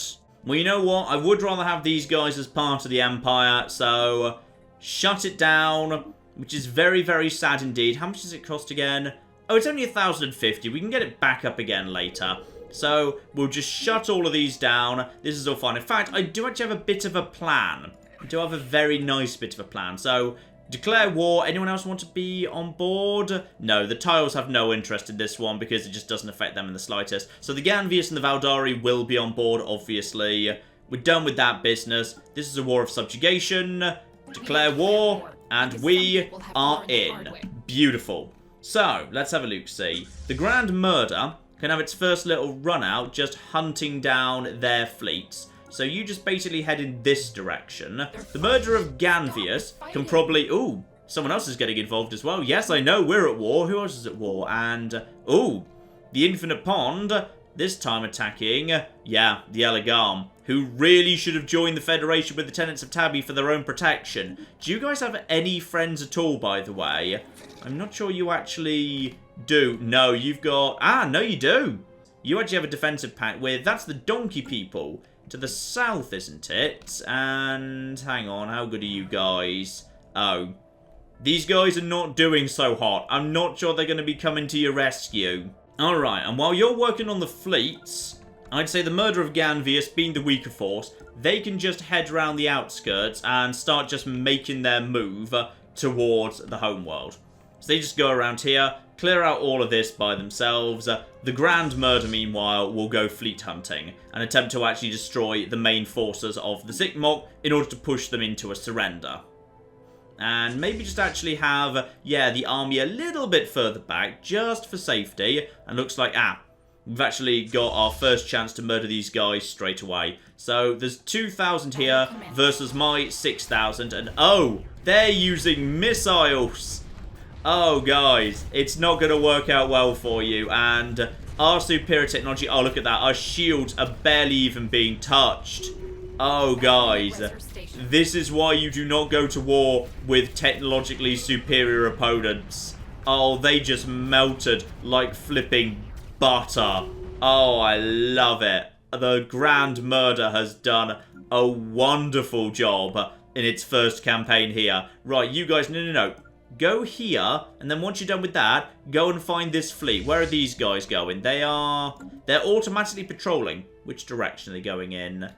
S1: Well, you know what? I would rather have these guys as part of the Empire, so shut it down, which is very, very sad indeed. How much does it cost again? Oh, it's only 1,050. We can get it back up again later. So we'll just shut all of these down. This is all fine. In fact, I do actually have a bit of a plan. I do have a very nice bit of a plan. So declare war. Anyone else want to be on board? No, the Tiles have no interest in this one because it just doesn't affect them in the slightest. So the Ganvius and the Valdari will be on board, obviously. We're done with that business. This is a war of subjugation. Declare war, and we are in. Beautiful. So, let's have a look-see. The Grand Murder can have its first little run out just hunting down their fleets. So you just basically head in this direction. The murder of Ganvius can probably... Ooh, someone else is getting involved as well. Yes, I know, we're at war. Who else is at war? And, ooh, the Infinite Pond, this time attacking, yeah, the Elegam, who really should have joined the Federation with the Tenants of Tabby for their own protection. Do you guys have any friends at all, by the way? I'm not sure you actually do. No, you've got... Ah, no, you do. You actually have a defensive pact with... That's the Donkey People. To the south, isn't it? And hang on, how good are you guys? Oh, these guys are not doing so hot. I'm not sure they're going to be coming to your rescue. Alright, and while you're working on the fleets, I'd say the murder of Ganvius being the weaker force, they can just head around the outskirts and start just making their move towards the homeworld. So they just go around here, clear out all of this by themselves. The Grand Murder, meanwhile, will go fleet hunting and attempt to actually destroy the main forces of the Zikmok in order to push them into a surrender. And maybe just actually have, yeah, the army a little bit further back, just for safety. And looks like, we've actually got our first chance to murder these guys straight away. So there's 2,000 here versus my 6,000. And oh, they're using missiles. Oh, guys, it's not going to work out well for you. And our superior technology... Oh, look at that. Our shields are barely even being touched. Oh, guys. This is why you do not go to war with technologically superior opponents. Oh, they just melted like flipping butter. Oh, I love it. The Grand Murder has done a wonderful job in its first campaign here. Right, you guys... No. Go here, and then once you're done with that, go and find this fleet. Where are these guys going? They're automatically patrolling. Which direction are they going in?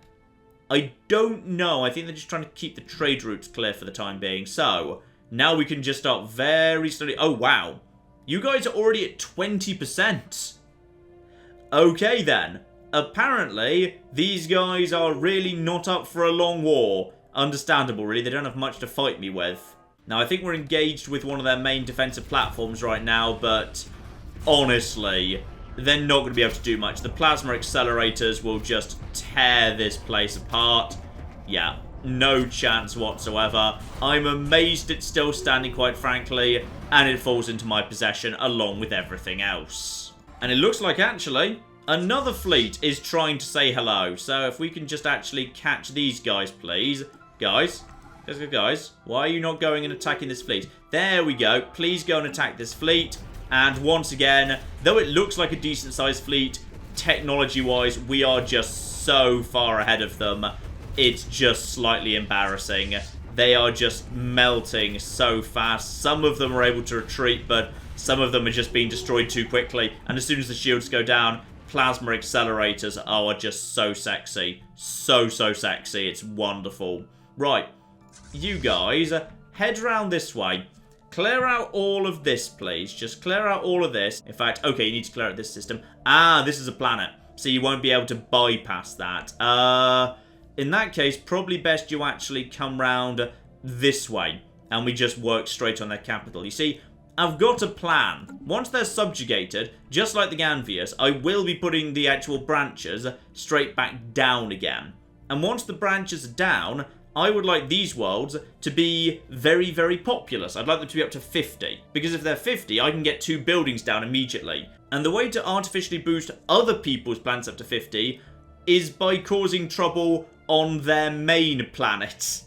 S1: I don't know. I think they're just trying to keep the trade routes clear for the time being. So, now we can just start very slowly. Oh, wow. You guys are already at 20%. Okay, then. Apparently, these guys are really not up for a long war. Understandable, really. They don't have much to fight me with. Now, I think we're engaged with one of their main defensive platforms right now, but honestly, they're not going to be able to do much. The plasma accelerators will just tear this place apart. Yeah, no chance whatsoever. I'm amazed it's still standing, quite frankly, and it falls into my possession along with everything else. And it looks like, actually, another fleet is trying to say hello. So if we can just actually catch these guys, please. Guys, why are you not going and attacking this fleet? There we go. Please go and attack this fleet. And once again, though it looks like a decent-sized fleet, technology-wise, we are just so far ahead of them. It's just slightly embarrassing. They are just melting so fast. Some of them are able to retreat, but Some of them are just being destroyed too quickly. And as soon as the shields go down, plasma accelerators are just so sexy. So sexy. It's wonderful. Right. You guys, head around this way. Clear out all of this, please. Just clear out all of this. In fact, okay, you need to clear out this system. Ah, this is a planet. So you won't be able to bypass that. In that case, probably best you actually come round this way. And we just work straight on their capital. You see, I've got a plan. Once they're subjugated, just like the Ganvius, I will be putting the actual branches straight back down again. And once the branches are down, I would like these worlds to be very, very populous. I'd like them to be up to 50. Because if they're 50, I can get 2 buildings down immediately. And the way to artificially boost other people's planets up to 50 is by causing trouble on their main planets.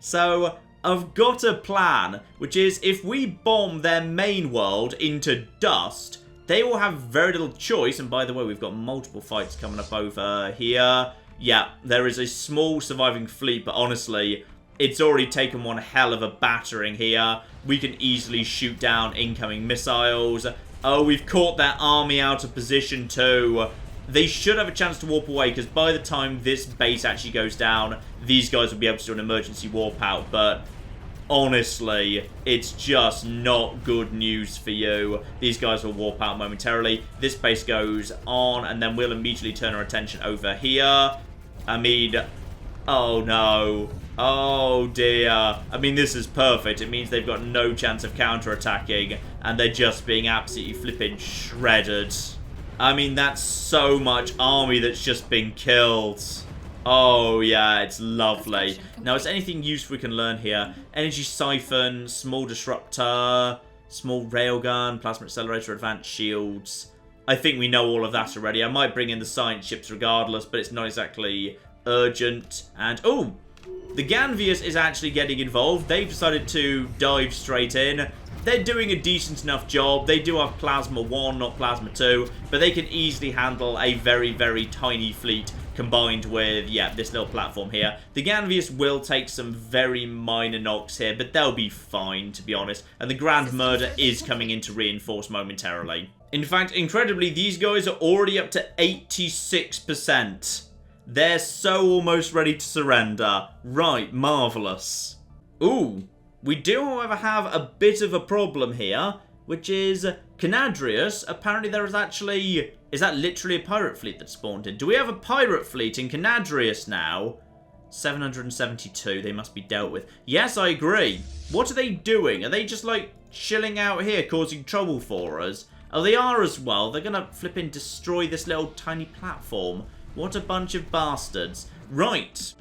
S1: So I've got a plan, which is if we bomb their main world into dust, they will have very little choice. And by the way, we've got multiple fights coming up over here. Yeah, there is a small surviving fleet, but honestly, it's already taken one hell of a battering here. We can easily shoot down incoming missiles. Oh, we've caught their army out of position too. They should have a chance to warp away, because by the time this base actually goes down, these guys will be able to do an emergency warp out, but honestly, it's just not good news for you. These guys will warp out momentarily. This base goes on, and then we'll immediately turn our attention over here. I mean, oh no. Oh dear. I mean, this is perfect. It means they've got no chance of counterattacking, and they're just being absolutely flipping shredded. I mean, that's so much army that's just been killed. Oh yeah, it's lovely. Now, is anything useful we can learn here? Energy siphon, small disruptor, small railgun, plasma accelerator, advanced shields. I think we know all of that already. I might bring in the science ships regardless, but it's not exactly urgent. And, oh, the Ganvius is actually getting involved. They've decided to dive straight in. They're doing a decent enough job. They do have Plasma 1, not Plasma 2, but they can easily handle a very, very tiny fleet combined with, yeah, this little platform here. The Ganvius will take some very minor knocks here, but they'll be fine, to be honest. And the Grand Murder is coming in to reinforce momentarily. In fact, incredibly, these guys are already up to 86%. They're so almost ready to surrender. Right, marvellous. Ooh, we do, however, have a bit of a problem here, which is Canadrius. Apparently there is actually... Is that literally a pirate fleet that spawned in? Do we have a pirate fleet in Canadrius now? 772, they must be dealt with. Yes, I agree. What are they doing? Are they just, like, chilling out here, causing trouble for us? Oh, they are as well. They're gonna flipping destroy this little tiny platform. What a bunch of bastards. Right.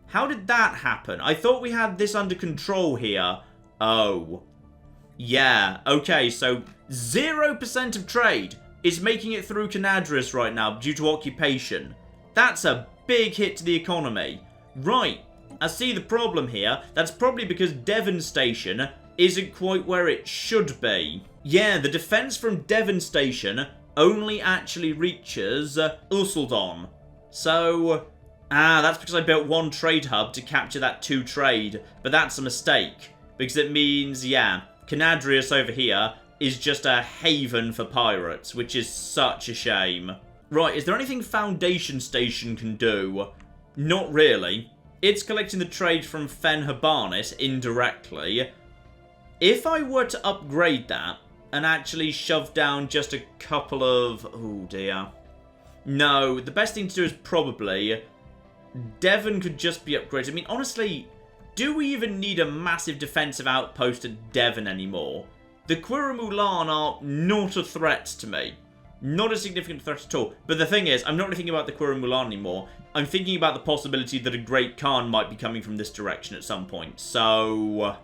S1: How did that happen? I thought we had this under control here. Oh. Yeah. Okay, so 0% of trade is making it through Canadrius right now due to occupation. That's a big hit to the economy. Right. I see the problem here. That's probably because Devon Station isn't quite where it should be. Yeah, the defense from Devon Station only actually reaches Ursildon. So, that's because I built one trade hub to capture that 2 trade, but that's a mistake, because it means, yeah, Canadrius over here is just a haven for pirates, which is such a shame. Right, is there anything Foundation Station can do? Not really. It's collecting the trade from Fen Habarnis indirectly. If I were to upgrade that, and actually shove down just a couple of... Oh, dear. No, the best thing to do is probably... Devon could just be upgraded. I mean, honestly, do we even need a massive defensive outpost at Devon anymore? The Quiramulan are not a threat to me. Not a significant threat at all. But the thing is, I'm not really thinking about the Quiramulan anymore. I'm thinking about the possibility that a Great Khan might be coming from this direction at some point. So...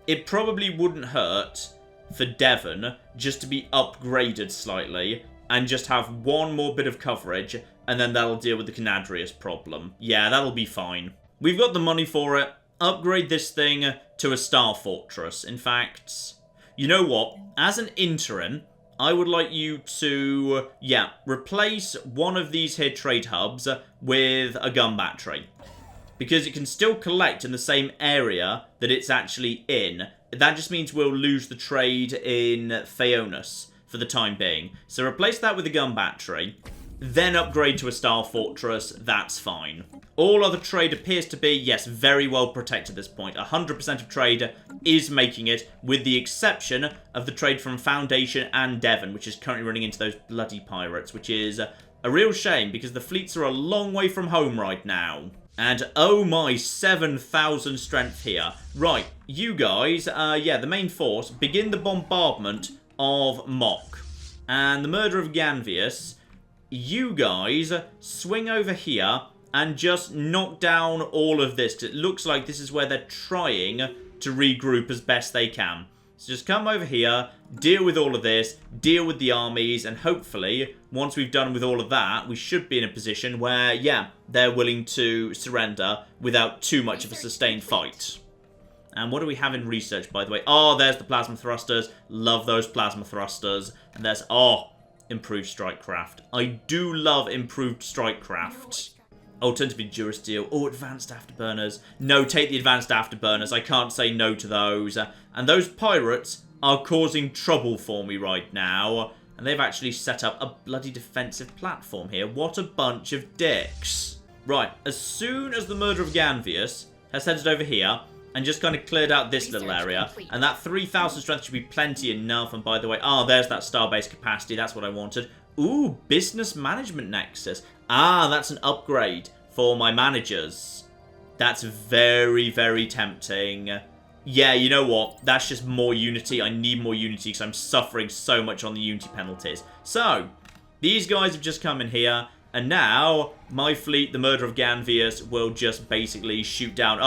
S1: it probably wouldn't hurt for Devon just to be upgraded slightly and just have one more bit of coverage, and then that'll deal with the Canadrius problem. Yeah, that'll be fine. We've got the money for it. Upgrade this thing to a Star Fortress. In fact, you know what? As an interim, I would like you to, yeah, replace one of these here trade hubs with a gun battery. Because it can still collect in the same area that it's actually in, that just means we'll lose the trade in Phaeonus for the time being. So replace that with a gun battery, then upgrade to a Star Fortress, that's fine. All other trade appears to be, yes, very well protected at this point. 100% of trade is making it, with the exception of the trade from Foundation and Devon, which is currently running into those bloody pirates, which is a real shame, because the fleets are a long way from home right now. And oh my, 7,000 strength here. Right, you guys, yeah, the main force, begin the bombardment of Mock. And the murder of Ganvius, you guys swing over here and just knock down all of this. It looks like this is where they're trying to regroup as best they can. So just come over here, deal with all of this, deal with the armies, and hopefully, once we've done with all of that, we should be in a position where, yeah, they're willing to surrender without too much of a sustained fight. And what do we have in research, by the way? Oh, there's the plasma thrusters. Love those plasma thrusters. And there's, oh, improved strike craft. I do love improved strike craft. Alternatively, Durasteel. Oh, advanced afterburners. No, take the advanced afterburners. I can't say no to those. And those pirates are causing trouble for me right now. And they've actually set up a bloody defensive platform here. What a bunch of dicks. Right, as soon as the murder of Ganvius has headed over here and just kind of cleared out this little area, and that 3,000 strength should be plenty enough. And by the way, oh, there's that starbase capacity. That's what I wanted. Ooh, business management nexus. Ah, that's an upgrade for my managers. That's very, very tempting. Yeah, you know what? That's just more unity. I need more unity because I'm suffering so much on the unity penalties. So, these guys have just come in here, and now my fleet, the murder of Ganvius, will just basically shoot down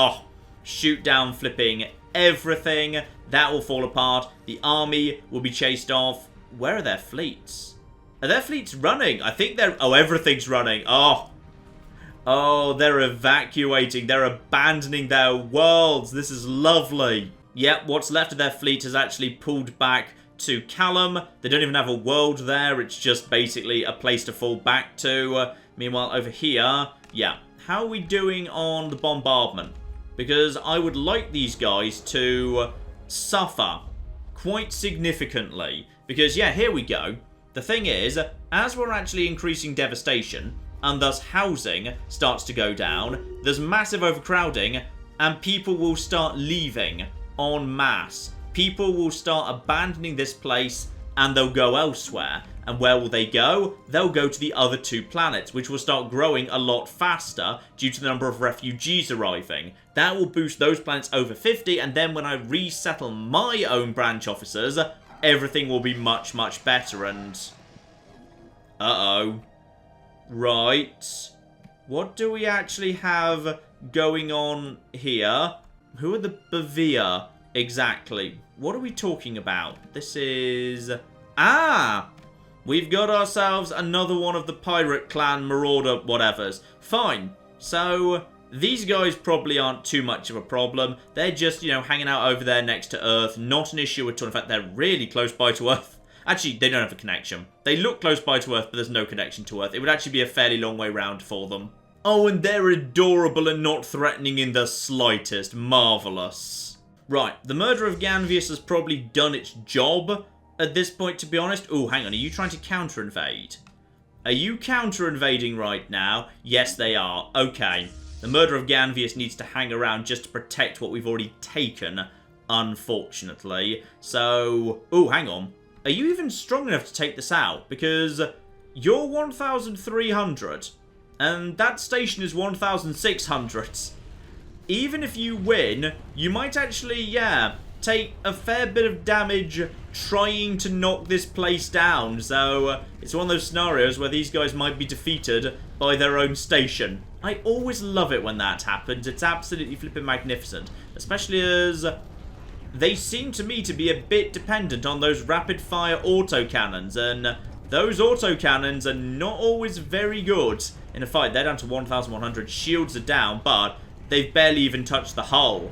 S1: flipping everything. That will fall apart. The army will be chased off. Where are their fleets? Are their fleets running? I think they're... Oh, everything's running. Oh, they're evacuating. They're abandoning their worlds. This is lovely. Yep, what's left of their fleet has actually pulled back to Callum. They don't even have a world there. It's just basically a place to fall back to. Meanwhile, over here, yeah. How are we doing on the bombardment? Because I would like these guys to suffer quite significantly. Because, yeah, here we go. The thing is, as we're actually increasing devastation, and thus housing starts to go down, there's massive overcrowding, and people will start leaving en masse. People will start abandoning this place, and they'll go elsewhere. And where will they go? They'll go to the other two planets, which will start growing a lot faster due to the number of refugees arriving. That will boost those planets over 50, and then when I resettle my own branch officers, everything will be much, much better, and... Uh-oh. Right. What do we actually have going on here? Who are the Bavia exactly? What are we talking about? This is... Ah! We've got ourselves another one of the pirate clan marauder whatevers. Fine. So, these guys probably aren't too much of a problem. They're just, you know, hanging out over there next to Earth. Not an issue at all. In fact, they're really close by to Earth. Actually, they don't have a connection. They look close by to Earth, but there's no connection to Earth. It would actually be a fairly long way round for them. Oh, and they're adorable and not threatening in the slightest. Marvellous. Right, the murder of Ganvius has probably done its job at this point, to be honest. Oh, hang on, are you trying to counter-invade? Are you counter-invading right now? Yes, they are. Okay. The murder of Ganvius needs to hang around just to protect what we've already taken, unfortunately. So, oh, hang on. Are you even strong enough to take this out? Because you're 1,300, and that station is 1,600. Even if you win, you might actually, yeah, take a fair bit of damage trying to knock this place down. So it's one of those scenarios where these guys might be defeated by their own station. I always love it when that happens. It's absolutely flipping magnificent. Especially as they seem to me to be a bit dependent on those rapid-fire autocannons. And those autocannons are not always very good in a fight. They're down to 1,100. Shields are down, but they've barely even touched the hull.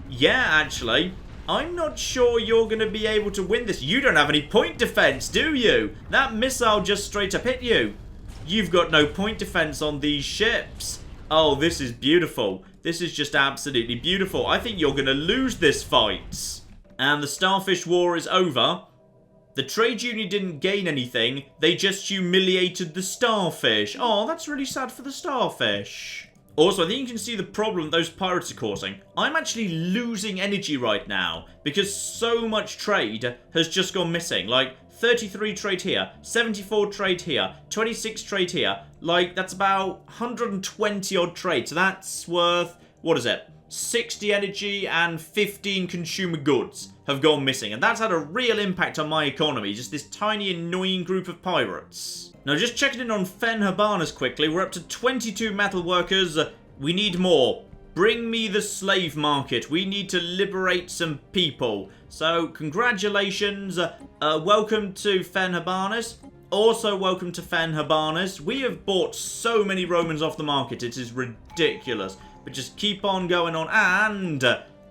S1: Yeah, actually, I'm not sure you're going to be able to win this. You don't have any point defense, do you? That missile just straight up hit you. You've got no point defense on these ships. Oh, this is beautiful. This is just absolutely beautiful. I think you're going to lose this fight. And the Starfish War is over. The trade union didn't gain anything. They just humiliated the starfish. Oh, that's really sad for the starfish. Also, I think you can see the problem those pirates are causing. I'm actually losing energy right now because so much trade has just gone missing. Like, 33 trade here, 74 trade here, 26 trade here. Like, that's about 120 odd trade. So that's worth, what is it? 60 energy and 15 consumer goods have gone missing. And that's had a real impact on my economy. Just this tiny annoying group of pirates. Now, just checking in on Fen Habanas quickly. We're up to 22 metal workers. We need more. Bring me the slave market. We need to liberate some people. So, congratulations. Welcome to Fen Habanas. Also, welcome to Fen Habanas. We have bought so many Romans off the market. It is ridiculous. But just keep on going on. And,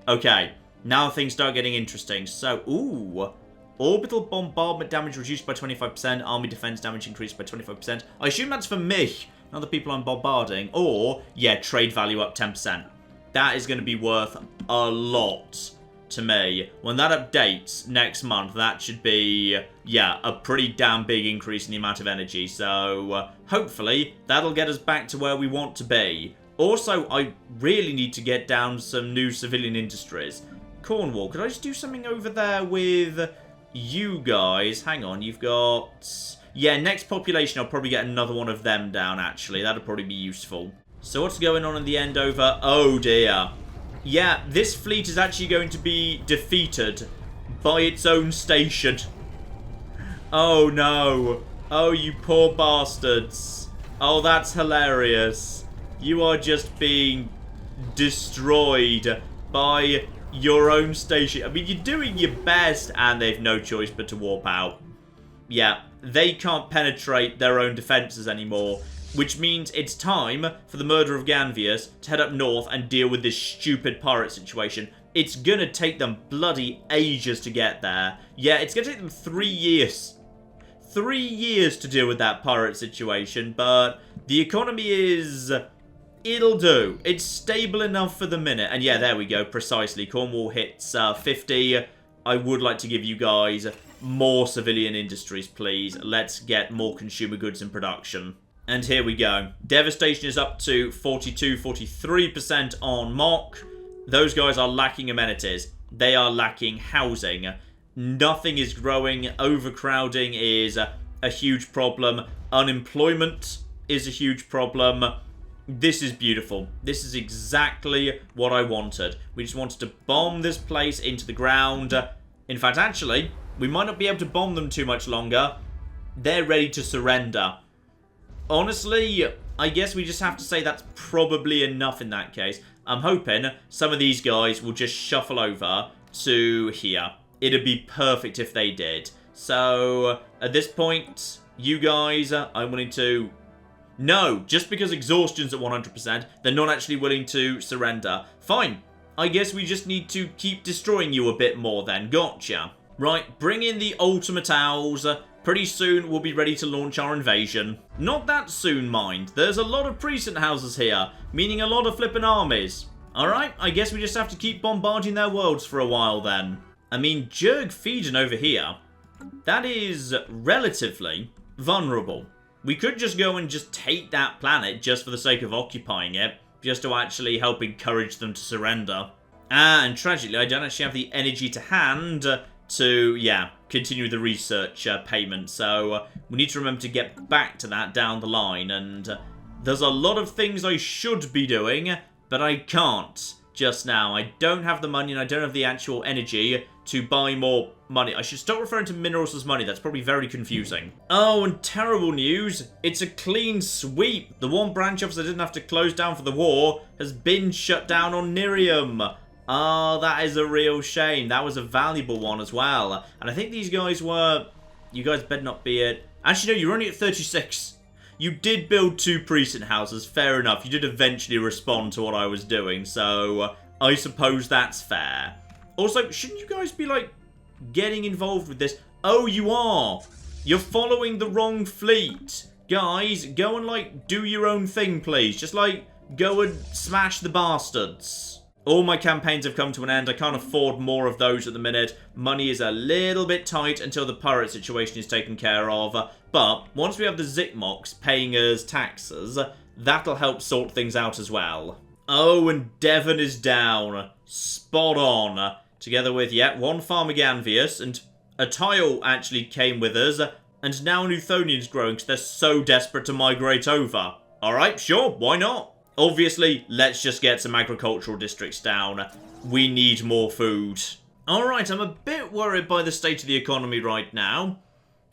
S1: okay, now things start getting interesting. So, ooh, orbital bombardment damage reduced by 25%. Army defense damage increased by 25%. I assume that's for me, not the people I'm bombarding. Or, yeah, trade value up 10%. That is going to be worth a lot to me. When that updates next month, that should be, yeah, a pretty damn big increase in the amount of energy. So, hopefully, that'll get us back to where we want to be. Also, I really need to get down some new civilian industries. Cornwall, could I just do something over there with you guys? Hang on, you've got... Yeah, next population, I'll probably get another one of them down, actually. That'll probably be useful. So what's going on in the end over? Oh, dear. Yeah, this fleet is actually going to be defeated by its own station. Oh, no. Oh, you poor bastards. Oh, that's hilarious. You are just being destroyed by your own station. I mean, you're doing your best, and they've no choice but to warp out. Yeah, they can't penetrate their own defenses anymore, which means it's time for the murder of Ganvius to head up north and deal with this stupid pirate situation. It's gonna take them bloody ages to get there. Yeah, it's gonna take them 3 years. 3 years to deal with that pirate situation, but the economy is... It'll do. It's stable enough for the minute. And yeah, there we go. Precisely. Cornwall hits 50. I would like to give you guys more civilian industries, please. Let's get more consumer goods in production. And here we go. Devastation is up to 42, 43% on Mock. Those guys are lacking amenities. They are lacking housing. Nothing is growing. Overcrowding is a huge problem. Unemployment is a huge problem. This is beautiful. This is exactly what I wanted. We just wanted to bomb this place into the ground. In fact, actually, we might not be able to bomb them too much longer. They're ready to surrender. Honestly, I guess we just have to say that's probably enough in that case. I'm hoping some of these guys will just shuffle over to here. It'd be perfect if they did. So, at this point, you guys, I'm willing to... No, just because exhaustion's at 100%, they're not actually willing to surrender. Fine. I guess we just need to keep destroying you a bit more then. Gotcha. Right, bring in the ultimate owls. Pretty soon we'll be ready to launch our invasion. Not that soon, mind. There's a lot of precinct houses here, meaning a lot of flippin' armies. Alright, I guess we just have to keep bombarding their worlds for a while then. I mean, Jurg Feeden over here, that is relatively vulnerable. We could just go and just take that planet just for the sake of occupying it, just to actually help encourage them to surrender. And tragically, I don't actually have the energy to hand to, yeah, continue the research payment. So we need to remember to get back to that down the line. And there's a lot of things I should be doing, but I can't just now. I don't have the money and I don't have the actual energy to buy more money. I should stop referring to minerals as money. That's probably very confusing. Oh, and terrible news. It's a clean sweep. The one branch office I didn't have to close down for the war has been shut down on Nerium. Oh, that is a real shame. That was a valuable one as well. And I think these guys were... You guys better not be it. Actually, no, you're only at 36. You did build 2 precinct houses. Fair enough. You did eventually respond to what I was doing. So, I suppose that's fair. Also, shouldn't you guys be, like, getting involved with this? Oh, you are. You're following the wrong fleet. Guys, go and, like, do your own thing, please. Just, like, go and smash the bastards. All my campaigns have come to an end. I can't afford more of those at the minute. Money is a little bit tight until the pirate situation is taken care of. But once we have the Zikmoks paying us taxes, that'll help sort things out as well. Oh, and Devon is down. Spot on. Together with, one farmer Ganvius, and a tile actually came with us, and now Newthonian's growing because they're so desperate to migrate over. Alright, sure, why not? Obviously, let's just get some agricultural districts down. We need more food. Alright, I'm a bit worried by the state of the economy right now.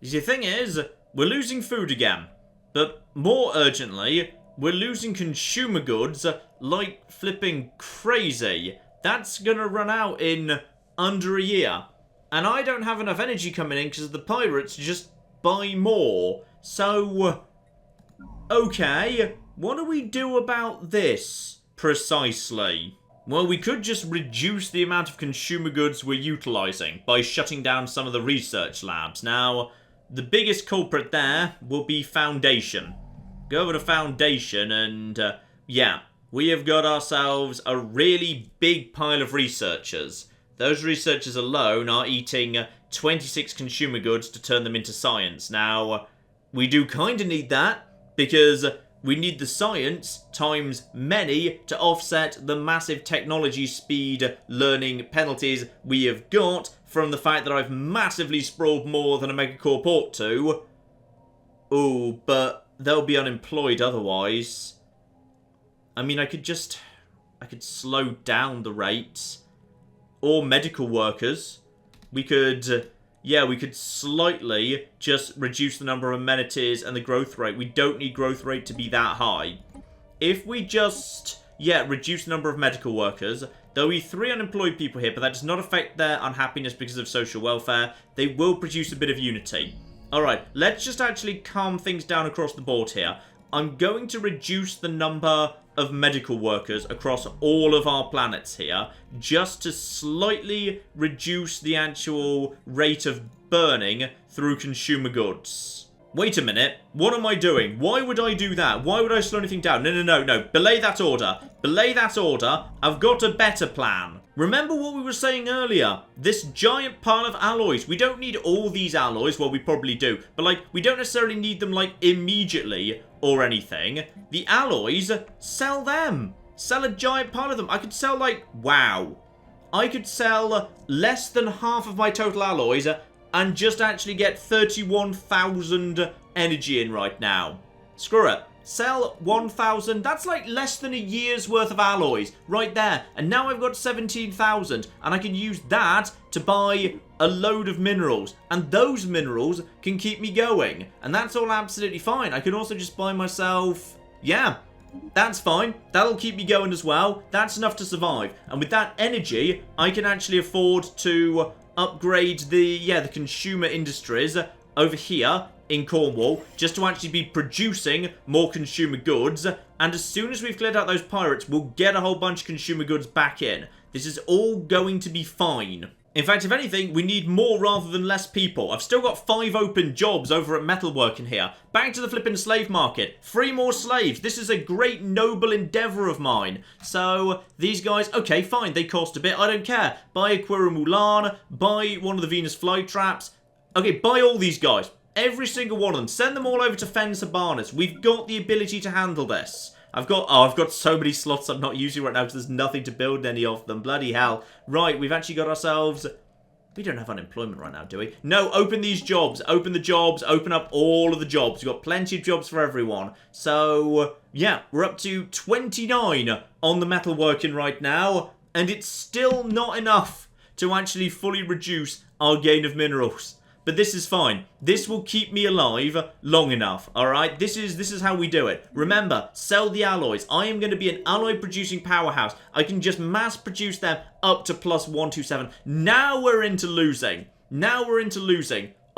S1: The thing is, we're losing food again. But more urgently, we're losing consumer goods like flipping crazy. That's gonna run out in under a year. And I don't have enough energy coming in because the pirates just buy more. So, okay, what do we do about this, precisely? Well, we could just reduce the amount of consumer goods we're utilising by shutting down some of the research labs. Now, the biggest culprit there will be Foundation. Go over to Foundation and, we have got ourselves a really big pile of researchers. Those researchers alone are eating 26 consumer goods to turn them into science. Now, we do kind of need that, because we need the science times many to offset the massive technology speed learning penalties we have got from the fact that I've massively sprawled more than a MegaCorp ought to. Ooh, but they'll be unemployed otherwise. I mean, I could slow down the rates. Or medical workers. We could slightly just reduce the number of amenities and the growth rate. We don't need growth rate to be that high. If we just, reduce the number of medical workers, there'll be 3 unemployed people here, but that does not affect their unhappiness because of social welfare. They will produce a bit of unity. Alright, let's just actually calm things down across the board here. I'm going to reduce the number of medical workers across all of our planets here, just to slightly reduce the actual rate of burning through consumer goods. Wait a minute, what am I doing? Why would I do that? Why would I slow anything down? No. Belay that order. Belay that order. I've got a better plan. Remember what we were saying earlier? This giant pile of alloys. We don't need all these alloys. Well, we probably do. But, we don't necessarily need them, immediately or anything. The alloys, sell them. Sell a giant pile of them. I could sell, wow. I could sell less than half of my total alloys and just actually get 31,000 energy in right now. Screw it. Sell 1,000. That's less than a year's worth of alloys right there. And now I've got 17,000. And I can use that to buy a load of minerals. And those minerals can keep me going. And that's all absolutely fine. I can also just buy myself... that's fine. That'll keep me going as well. That's enough to survive. And with that energy, I can actually afford to upgrade the consumer industries over here in Cornwall, just to actually be producing more consumer goods. And as soon as we've cleared out those pirates, we'll get a whole bunch of consumer goods back in. This is all going to be fine. In fact, if anything, we need more rather than less people. I've still got 5 open jobs over at metalworking here. Back to the flipping slave market. 3 more slaves. This is a great noble endeavour of mine. So, these guys, okay, fine, they cost a bit. I don't care. Buy a Mulan, buy one of the Venus flytraps. Okay, buy all these guys. Every single one of them. Send them all over to Fen Sabanas. We've got the ability to handle this. I've got so many slots I'm not using right now because there's nothing to build any of them. Bloody hell. Right, we've actually got ourselves... We don't have unemployment right now, do we? No, open these jobs. Open the jobs. Open up all of the jobs. We've got plenty of jobs for everyone. So, we're up to 29 on the metalworking right now. And it's still not enough to actually fully reduce our gain of minerals. But this is fine. This will keep me alive long enough, alright? This is how we do it. Remember, sell the alloys. I am going to be an alloy-producing powerhouse. I can just mass-produce them up to +127. Now we're into losing.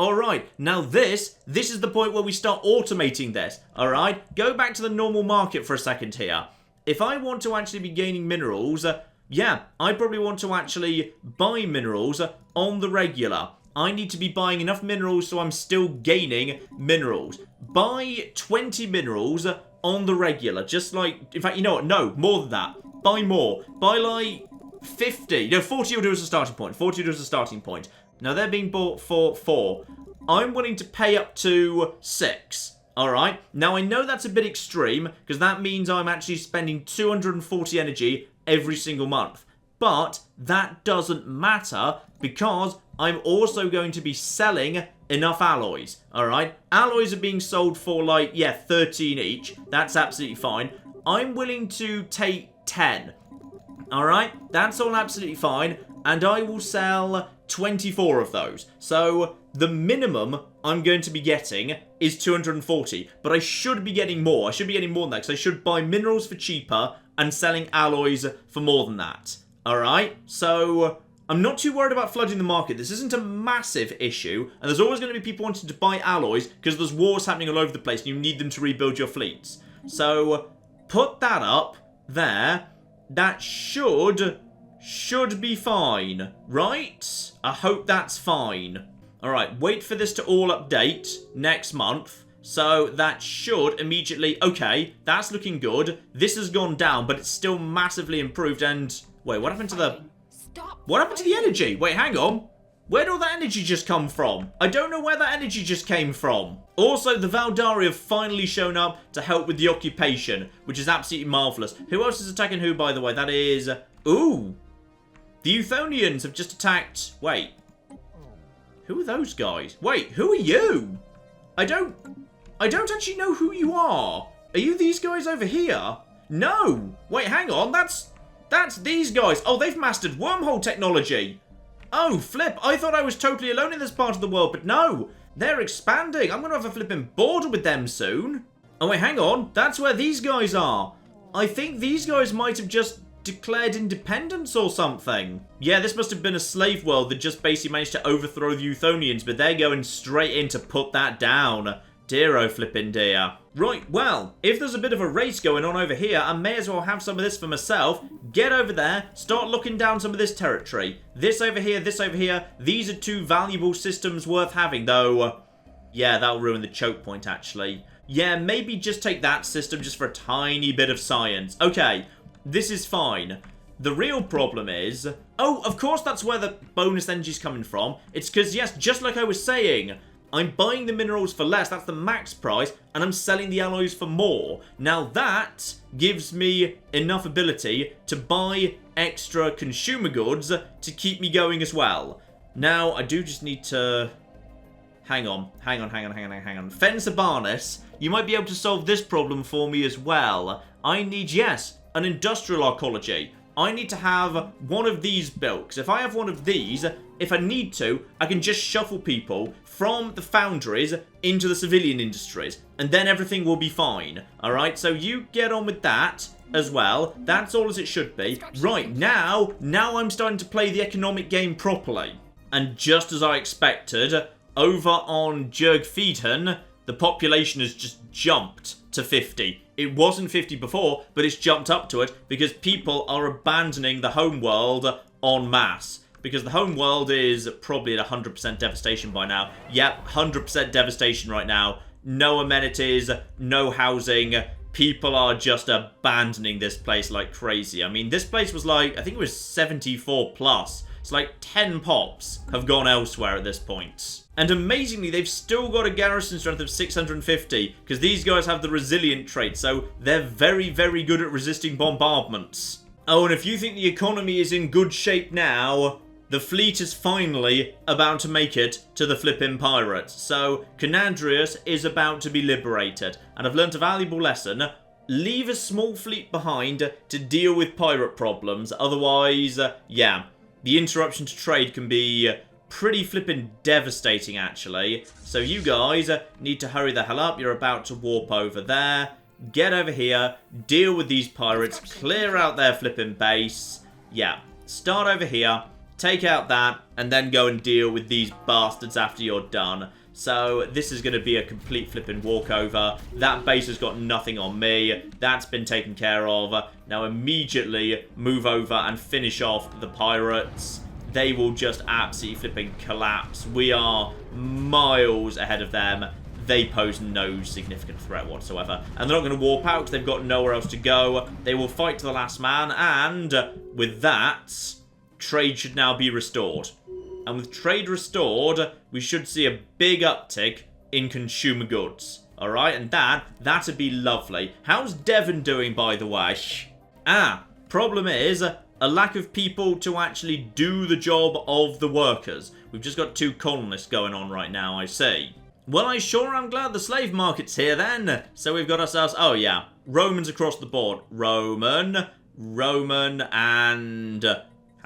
S1: Alright, now this is the point where we start automating this, alright? Go back to the normal market for a second here. If I want to actually be gaining minerals, I probably want to actually buy minerals on the regular. I need to be buying enough minerals so I'm still gaining minerals. Buy 20 minerals on the regular. Just in fact, you know what? No, more than that. buy more. Buy like 50. No, 40 will do as a starting point. 40 will do as a starting point. Now, they're being bought for 4. I'm willing to pay up to 6. Alright? Now, I know that's a bit extreme, because that means I'm actually spending 240 energy every single month. But that doesn't matter, because I'm also going to be selling enough alloys. Alright? Alloys are being sold for, like, yeah, 13 each. That's absolutely fine. I'm willing to take 10. Alright? That's all absolutely fine. And I will sell 24 of those. So, the minimum I'm going to be getting is 240. But I should be getting more. I should be getting more than that, because I should buy minerals for cheaper and selling alloys for more than that. Alright? So, I'm not too worried about flooding the market. This isn't a massive issue. And there's always going to be people wanting to buy alloys, because there's wars happening all over the place and you need them to rebuild your fleets. So, put that up there. That should be fine, right? I hope that's fine. Alright, wait for this to all update next month. So that should immediately... Okay, that's looking good. This has gone down, but it's still massively improved. And... Wait, what happened to the... What happened to the energy? Wait, hang on. Where did all that energy just come from? I don't know where that energy just came from. Also, the Valdari have finally shown up to help with the occupation, which is absolutely marvellous. Who else is attacking who, by the way? That is... Ooh. The Euthonians have just attacked... Wait. Who are those guys? Wait, who are you? I don't actually know who you are. Are you these guys over here? No. Wait, hang on. That's these guys. Oh, they've mastered wormhole technology. Oh, flip. I thought I was totally alone in this part of the world, but no. They're expanding. I'm going to have a flipping border with them soon. Oh, wait, hang on. That's where these guys are. I think these guys might have just declared independence or something. Yeah, this must have been a slave world that just basically managed to overthrow the Euthonians, but they're going straight in to put that down. Dear oh flippin' dear. Right, well, if there's a bit of a race going on over here, I may as well have some of this for myself. Get over there, start looking down some of this territory. This over here, these are 2 valuable systems worth having, though. Yeah, that'll ruin the choke point, actually. Yeah, maybe just take that system just for a tiny bit of science. Okay, this is fine. The real problem is... Oh, of course that's where the bonus energy's coming from. It's because, yes, just like I was saying... I'm buying the minerals for less, that's the max price, and I'm selling the alloys for more. Now that gives me enough ability to buy extra consumer goods to keep me going as well. Now, I do just need to... Hang on. Fencer Barnes, you might be able to solve this problem for me as well. I need, yes, an industrial archaeology. I need to have one of these built, because if I have one of these, if I need to, I can just shuffle people from the foundries into the civilian industries, and then everything will be fine. Alright, so you get on with that as well. That's all as it should be. Right, now I'm starting to play the economic game properly. And just as I expected, over on Jurgfeeden, the population has just jumped to 50. It wasn't 50 before, but it's jumped up to it because people are abandoning the homeworld en masse. Because the homeworld is probably at 100% devastation by now. Yep, 100% devastation right now. No amenities, no housing. People are just abandoning this place like crazy. I mean, this place was like, I think it was 74 plus. It's like 10 pops have gone elsewhere at this point. And amazingly, they've still got a garrison strength of 650, because these guys have the resilient trait, so they're very, very good at resisting bombardments. Oh, and if you think the economy is in good shape now, the fleet is finally about to make it to the flippin' pirates. So, Canandrius is about to be liberated, and I've learnt a valuable lesson. Leave a small fleet behind to deal with pirate problems, otherwise, yeah, the interruption to trade can be... pretty flippin' devastating, actually. So you guys need to hurry the hell up. You're about to warp over there. Get over here. Deal with these pirates. Clear out their flippin' base. Yeah. Start over here. Take out that. And then go and deal with these bastards after you're done. So this is going to be a complete flippin' walkover. That base has got nothing on me. That's been taken care of. Now immediately move over and finish off the pirates. They will just absolutely flipping collapse. We are miles ahead of them. they pose no significant threat whatsoever. And they're not going to warp out. They've got nowhere else to go. They will fight to the last man. And with that, trade should now be restored. And with trade restored, we should see a big uptick in consumer goods. Alright, and that'd be lovely. How's Devon doing, by the way? Problem is, a lack of people to actually do the job of the workers. We've just got 2 colonists going on right now, I see. Well, I sure am glad the slave market's here then. So we've got ourselves, oh yeah, Romans across the board. Roman, and...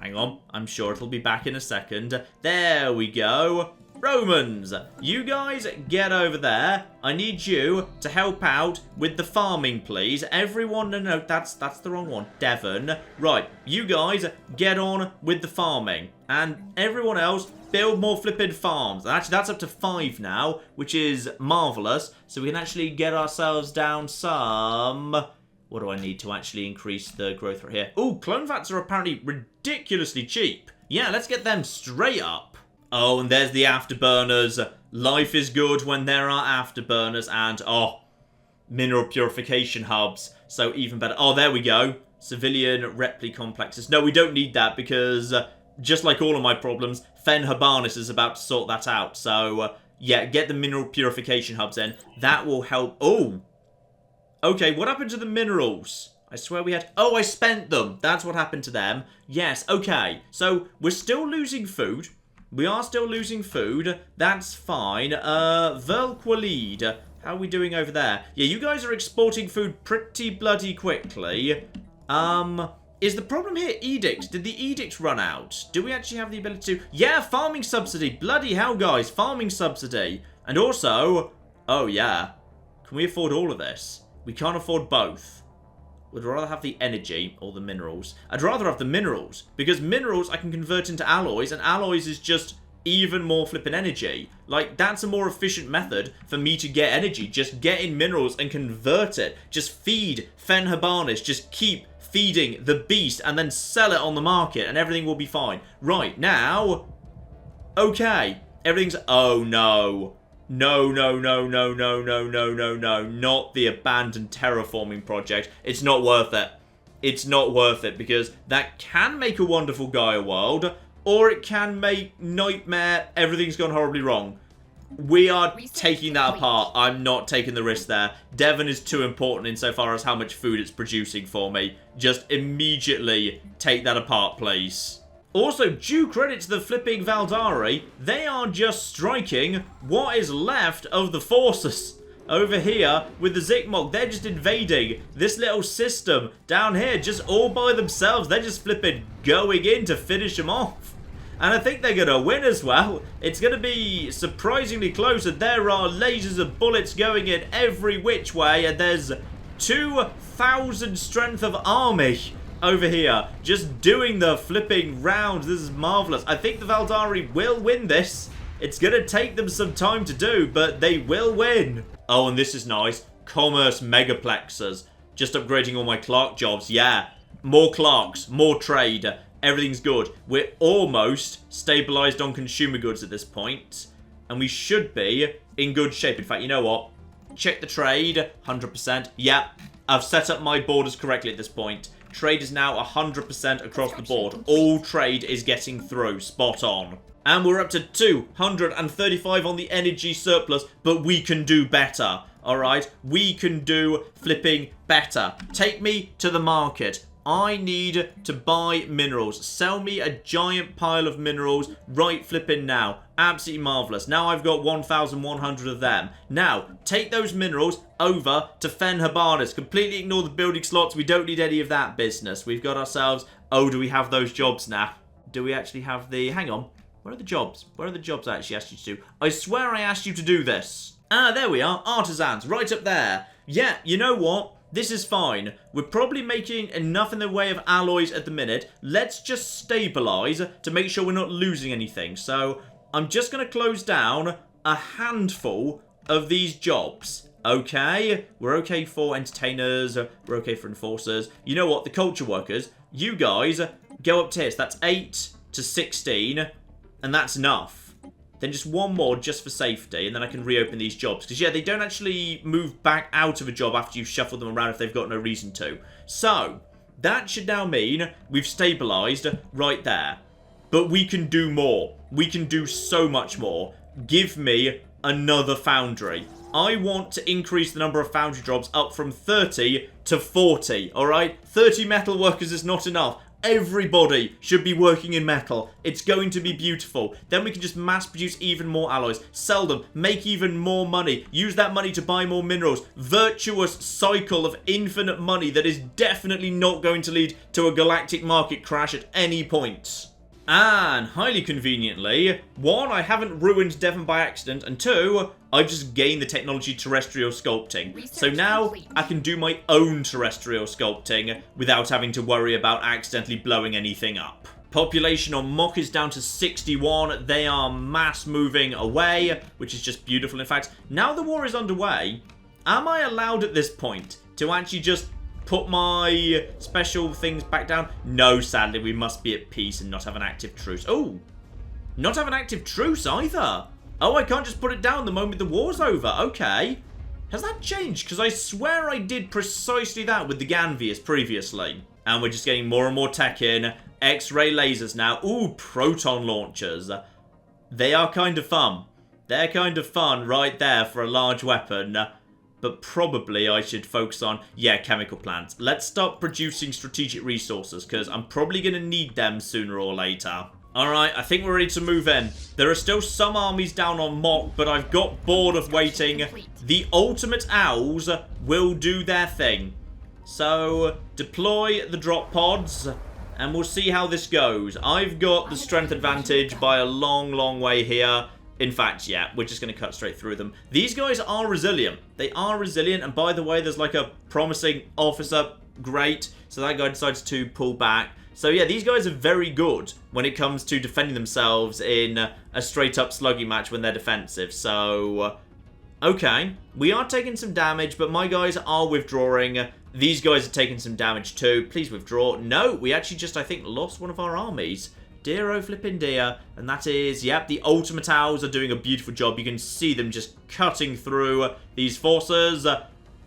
S1: hang on, I'm sure it'll be back in a second. There we go. Romans, you guys get over there. I need you to help out with the farming, please. Everyone, no, that's the wrong one. Devon. Right, you guys get on with the farming. And everyone else, build more flippin' farms. Actually, that's up to 5 now, which is marvellous. So we can actually get ourselves down some... What do I need to actually increase the growth rate here? Ooh, clone vats are apparently ridiculously cheap. Yeah, let's get them straight up. Oh, and there's the afterburners. Life is good when there are afterburners. And, oh, mineral purification hubs. So even better. Oh, there we go. Civilian repli complexes. No, we don't need that because, just like all of my problems, Fen Habarnis is about to sort that out. So, yeah, get the mineral purification hubs in. That will help. Oh, okay, what happened to the minerals? I swear we had... Oh, I spent them. That's what happened to them. Yes, okay. So, we're still losing food. We are still losing food. That's fine. Velqualid. How are we doing over there? Yeah, you guys are exporting food pretty bloody quickly. Is the problem here edicts? Did the edicts run out? Do we actually have the ability to... Yeah, farming subsidy. Bloody hell, guys. Farming subsidy. And also... Oh, yeah. Can we afford all of this? We can't afford both. Would rather have the energy or the minerals. I'd rather have the minerals, because minerals I can convert into alloys, and alloys is just even more flippin' energy. Like, that's a more efficient method for me to get energy. Just get in minerals and convert it. Just feed Fen Habarnis. Just keep feeding the beast and then sell it on the market and everything will be fine. Right, now... Okay. Everything's... Oh, no. No, not the abandoned terraforming project. It's not worth it. It's not worth it because that can make a wonderful Gaia world, or it can make nightmare, everything's gone horribly wrong. We are taking that apart. I'm not taking the risk there. Devon is too important insofar as how much food it's producing for me. Just immediately take that apart, please. Also, due credit to the flipping Valdari, they are just striking what is left of the forces. Over here, with the Zikmok, they're just invading this little system down here, just all by themselves. They're just flipping going in to finish them off. And I think they're going to win as well. It's going to be surprisingly close, and there are lasers of bullets going in every which way, and there's 2,000 strength of army over here, just doing the flipping rounds. This is marvellous. I think the Valdari will win this. It's going to take them some time to do, but they will win. Oh, and this is nice. Commerce megaplexes. Just upgrading all my clerk jobs. Yeah, more clerks, more trade. Everything's good. We're almost stabilised on consumer goods at this point, and we should be in good shape. In fact, you know what? Check the trade, 100%. Yeah, I've set up my borders correctly at this point. Trade is now 100% across the board. All trade is getting through. Spot on. And we're up to 235 on the energy surplus, but we can do better. Alright? We can do flipping better. Take me to the market. I need to buy minerals. Sell me a giant pile of minerals right flipping now. Absolutely marvellous. Now I've got 1,100 of them. Now, take those minerals over to Fen Habarnis. Completely ignore the building slots. We don't need any of that business. We've got ourselves... Oh, do we have those jobs now? Do we actually have the... Hang on. Where are the jobs? Where are the jobs I actually asked you to do? I swear I asked you to do this. Ah, there we are. Artisans. Right up there. Yeah, you know what? This is fine. We're probably making enough in the way of alloys at the minute. Let's just stabilise to make sure we're not losing anything. So, I'm just going to close down a handful of these jobs. Okay? We're okay for entertainers. We're okay for enforcers. You know what? The culture workers, you guys go up tiers. That's 8 to 16. And that's enough. then just one more just for safety, and then I can reopen these jobs. Because, yeah, they don't actually move back out of a job after you've shuffled them around if they've got no reason to. So, that should now mean we've stabilised right there. But we can do more. We can do so much more. Give me another foundry. I want to increase the number of foundry jobs up from 30 to 40, alright? 30 metal workers is not enough. Everybody should be working in metal. It's going to be beautiful. Then we can just mass produce even more alloys, sell them, make even more money, use that money to buy more minerals. Virtuous cycle of infinite money that is definitely not going to lead to a galactic market crash at any point. And, highly conveniently, 1, I haven't ruined Devon by accident, and 2, I've just gained the technology terrestrial sculpting. So now, I can do my own terrestrial sculpting without having to worry about accidentally blowing anything up. Population on Mok is down to 61. They are mass moving away, which is just beautiful. In fact, now the war is underway, am I allowed at this point to actually just put my special things back down? No, sadly, we must be at peace and not have an active truce. Oh, not have an active truce either. Oh, I can't just put it down the moment the war's over. Okay. Has that changed? Because I swear I did precisely that with the Ganvius previously. And we're just getting more and more tech in. X-ray lasers now. Ooh, proton launchers. They are kind of fun. They're kind of fun right there for a large weapon. But probably I should focus on, yeah, chemical plants. Let's start producing strategic resources, because I'm probably going to need them sooner or later. Alright, I think we're ready to move in. There are still some armies down on Mok, but I've got bored of waiting. The ultimate owls will do their thing. So, deploy the drop pods, and we'll see how this goes. I've got the strength advantage by a long, long way here. In fact, yeah, we're just going to cut straight through them. These guys are resilient. They are resilient, and by the way, there's like a promising officer. Great. So that guy decides to pull back. So yeah, these guys are very good when it comes to defending themselves in a straight-up slugging match when they're defensive. So, okay. We are taking some damage, but my guys are withdrawing. These guys are taking some damage too. Please withdraw. No, we actually just, I think, lost one of our armies. Dear oh flippin' dear. And that is, yep, the ultimate owls are doing a beautiful job. You can see them just cutting through these forces.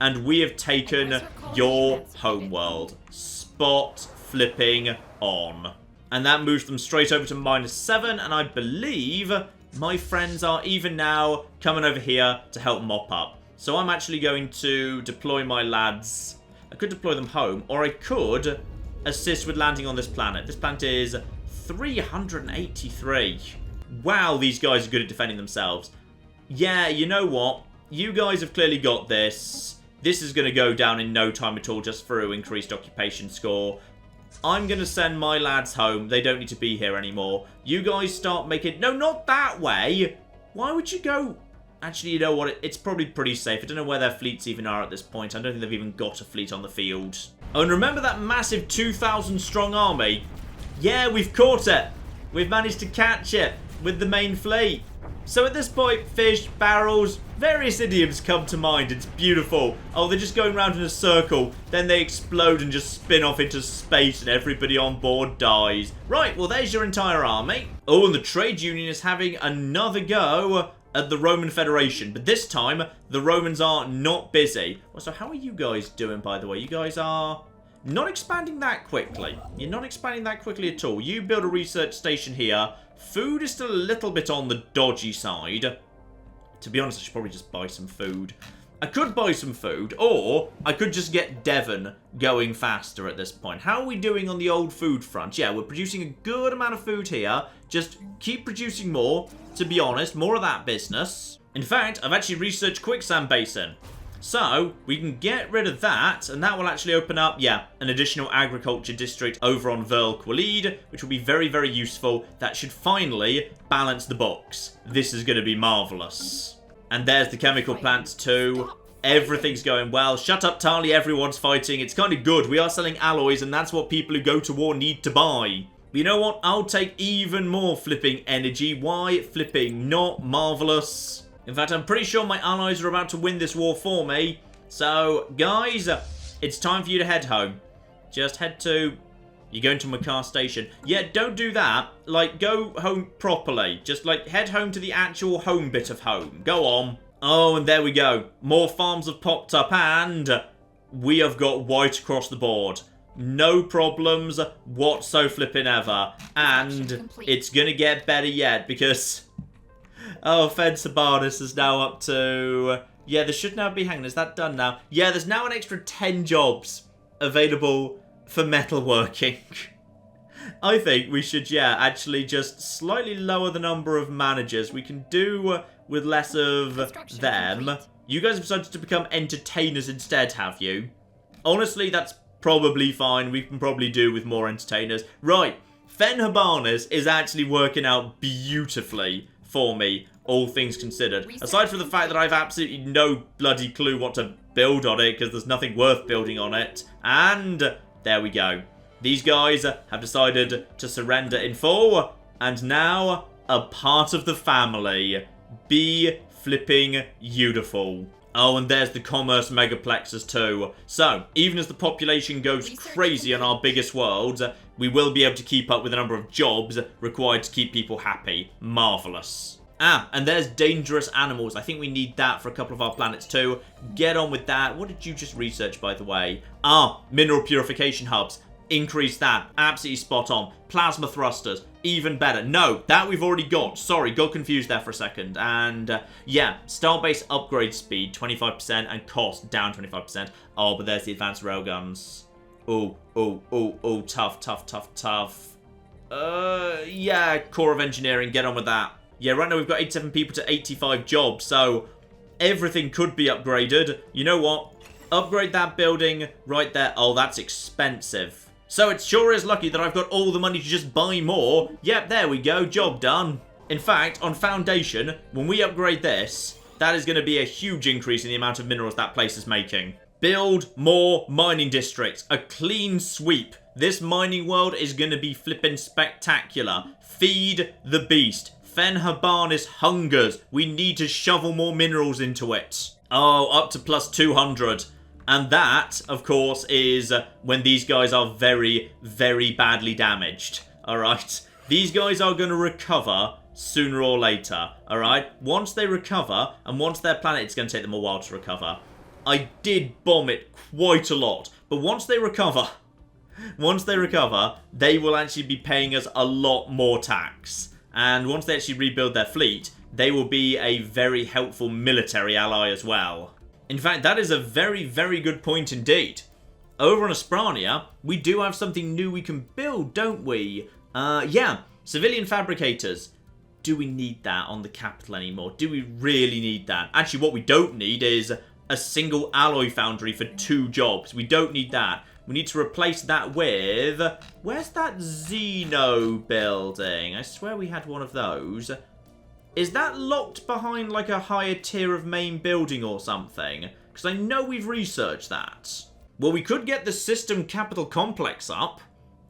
S1: And we have taken your homeworld. Spot flipping on. And that moves them straight over to -7. And I believe my friends are even now coming over here to help mop up. So I'm actually going to deploy my lads. I could deploy them home, or I could assist with landing on this planet. This planet is 383. Wow, these guys are good at defending themselves. Yeah, you know what? You guys have clearly got this. This is going to go down in no time at all just through increased occupation score. I'm going to send my lads home. They don't need to be here anymore. You guys start making... No, not that way. Why would you go... Actually, you know what? It's probably pretty safe. I don't know where their fleets even are at this point. I don't think they've even got a fleet on the field. Oh, and remember that massive 2,000 strong army? Yeah, we've caught it. We've managed to catch it with the main fleet. So at this point, fish, barrels, various idioms come to mind. It's beautiful. Oh, they're just going round in a circle. Then they explode and just spin off into space and everybody on board dies. Right, well, there's your entire army. Oh, and the trade union is having another go at the Roman Federation. But this time, the Romans are not busy. Well, so how are you guys doing, by the way? You guys are... not expanding that quickly. You're not expanding that quickly at all. You build a research station here. Food is still a little bit on the dodgy side. To be honest, I should probably just buy some food. I could buy some food, or I could just get Devon going faster at this point. How are we doing on the old food front? Yeah, we're producing a good amount of food here. Just keep producing more, to be honest. More of that business. In fact, I've actually researched Quicksand Basin. So, we can get rid of that, and that will actually open up, yeah, an additional agriculture district over on Verl-Qualid, which will be very, very useful. That should finally balance the books. This is going to be marvellous. And there's the chemical plants too. Everything's going well. Shut up, Tali, everyone's fighting. It's kind of good. We are selling alloys, and that's what people who go to war need to buy. But you know what? I'll take even more flipping energy. Why flipping not marvellous? In fact, I'm pretty sure my allies are about to win this war for me. So, guys, it's time for you to head home. Just head to You're going to Makar Station. Yeah, don't do that. Like, go home properly. Just, like, head home to the actual home bit of home. Go on. Oh, and there we go. More farms have popped up, and we have got white across the board. No problems whatso-flipping-ever. And it's going to get better yet, because... Oh, Fanfare is now up to... Yeah, there should now be... Hang on, is that done now? Yeah, there's now an extra 10 jobs available for metalworking. I think we should, yeah, actually just slightly lower the number of managers. We can do with less of them.
S2: Complete.
S1: You guys have decided to become entertainers instead, have you? Honestly, that's probably fine. We can probably do with more entertainers. Right, Fanfare is actually working out beautifully for me, all things considered. Aside from the fact that I've absolutely no bloody clue what to build on it, because there's nothing worth building on it. And there we go. These guys have decided to surrender in full, and now a part of the family. Be flipping beautiful. Oh, and there's the commerce megaplexes too. So, even as the population goes crazy on our biggest worlds, we will be able to keep up with the number of jobs required to keep people happy. Marvellous. Ah, and there's dangerous animals. I think we need that for a couple of our planets too. Get on with that. What did you just research, by the way? Ah, mineral purification hubs. Increase that. Absolutely spot on. Plasma thrusters. Even better. No, that we've already got. Sorry, got confused there for a second. And, yeah, starbase upgrade speed, 25%, and cost down 25%. Oh, but there's the advanced railguns. Oh, tough. Yeah, Corps of Engineering, get on with that. Yeah, right now we've got 87 people to 85 jobs, so everything could be upgraded. You know what? Upgrade that building right there. Oh, that's expensive. So it sure is lucky that I've got all the money to just buy more. Yep, there we go. Job done. In fact, on Foundation, when we upgrade this, that is going to be a huge increase in the amount of minerals that place is making. Build more mining districts. A clean sweep. This mining world is going to be flipping spectacular. Feed the beast. Fanfare hungers. We need to shovel more minerals into it. Oh, up to plus 200. And that, of course, is when these guys are very, very badly damaged. Alright? These guys are going to recover sooner or later. Alright? Once they recover, and once their planet, it's going to take them a while to recover. I did bomb it quite a lot. But once they recover, they will actually be paying us a lot more tax. And once they actually rebuild their fleet, they will be a very helpful military ally as well. In fact, that is a very, very good point indeed. Over on Asprania, we do have something new we can build, don't we? Yeah, civilian fabricators. Do we need that on the capital anymore? Do we really need that? Actually, what we don't need is a single alloy foundry for 2 jobs. We don't need that. We need to replace that with... Where's that Xeno building? I swear we had one of those. Is that locked behind like a higher tier of main building or something? Because I know we've researched that. Well, we could get the system capital complex up.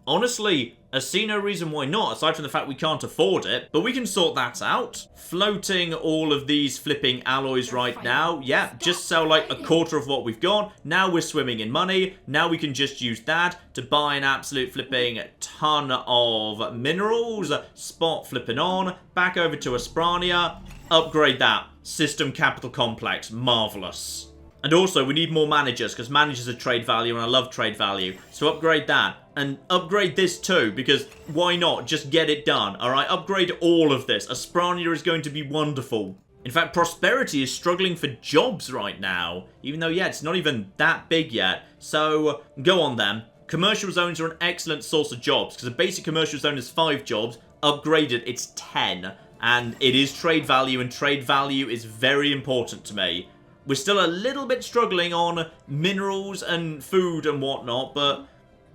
S1: Honestly, I see no reason why not, aside from the fact we can't afford it. But we can sort that out. Floating all of these flipping alloys right now. Yeah, just sell like a quarter of what we've got. Now we're swimming in money. Now we can just use that to buy an absolute flipping ton of minerals. Spot flipping on. Back over to Asprania. Upgrade that. System capital complex. Marvellous. And also, we need more managers, because managers are trade value, and I love trade value. So upgrade that. And upgrade this too, because why not? Just get it done, alright? Upgrade all of this. Asprania is going to be wonderful. In fact, Prosperity is struggling for jobs right now. Even though, yeah, it's not even that big yet. So, go on then. Commercial zones are an excellent source of jobs, because a basic commercial zone is 5 jobs. Upgraded, it's 10. And it is trade value, and trade value is very important to me. We're still a little bit struggling on minerals and food and whatnot, but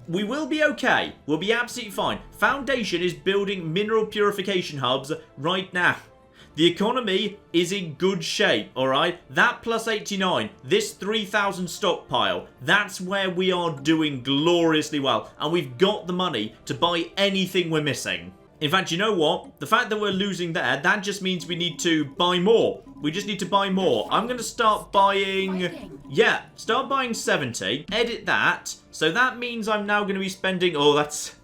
S1: we will be okay. We'll be absolutely fine. Foundation is building mineral purification hubs right now. The economy is in good shape, alright? That plus 89, this 3,000 stockpile, that's where we are doing gloriously well. And we've got the money to buy anything we're missing. In fact, you know what? The fact that we're losing there, that just means we need to buy more. We just need to buy more. I'm going to start buying... Yeah, start buying 70. Edit that. So that means I'm now going to be spending... Oh, that's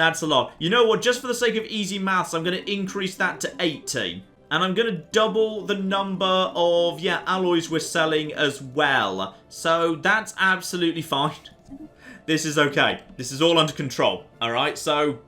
S1: That's a lot. You know what? Just for the sake of easy maths, I'm going to increase that to 80. And I'm going to double the number of, alloys we're selling as well. So that's absolutely fine. This is okay. This is all under control. Alright, so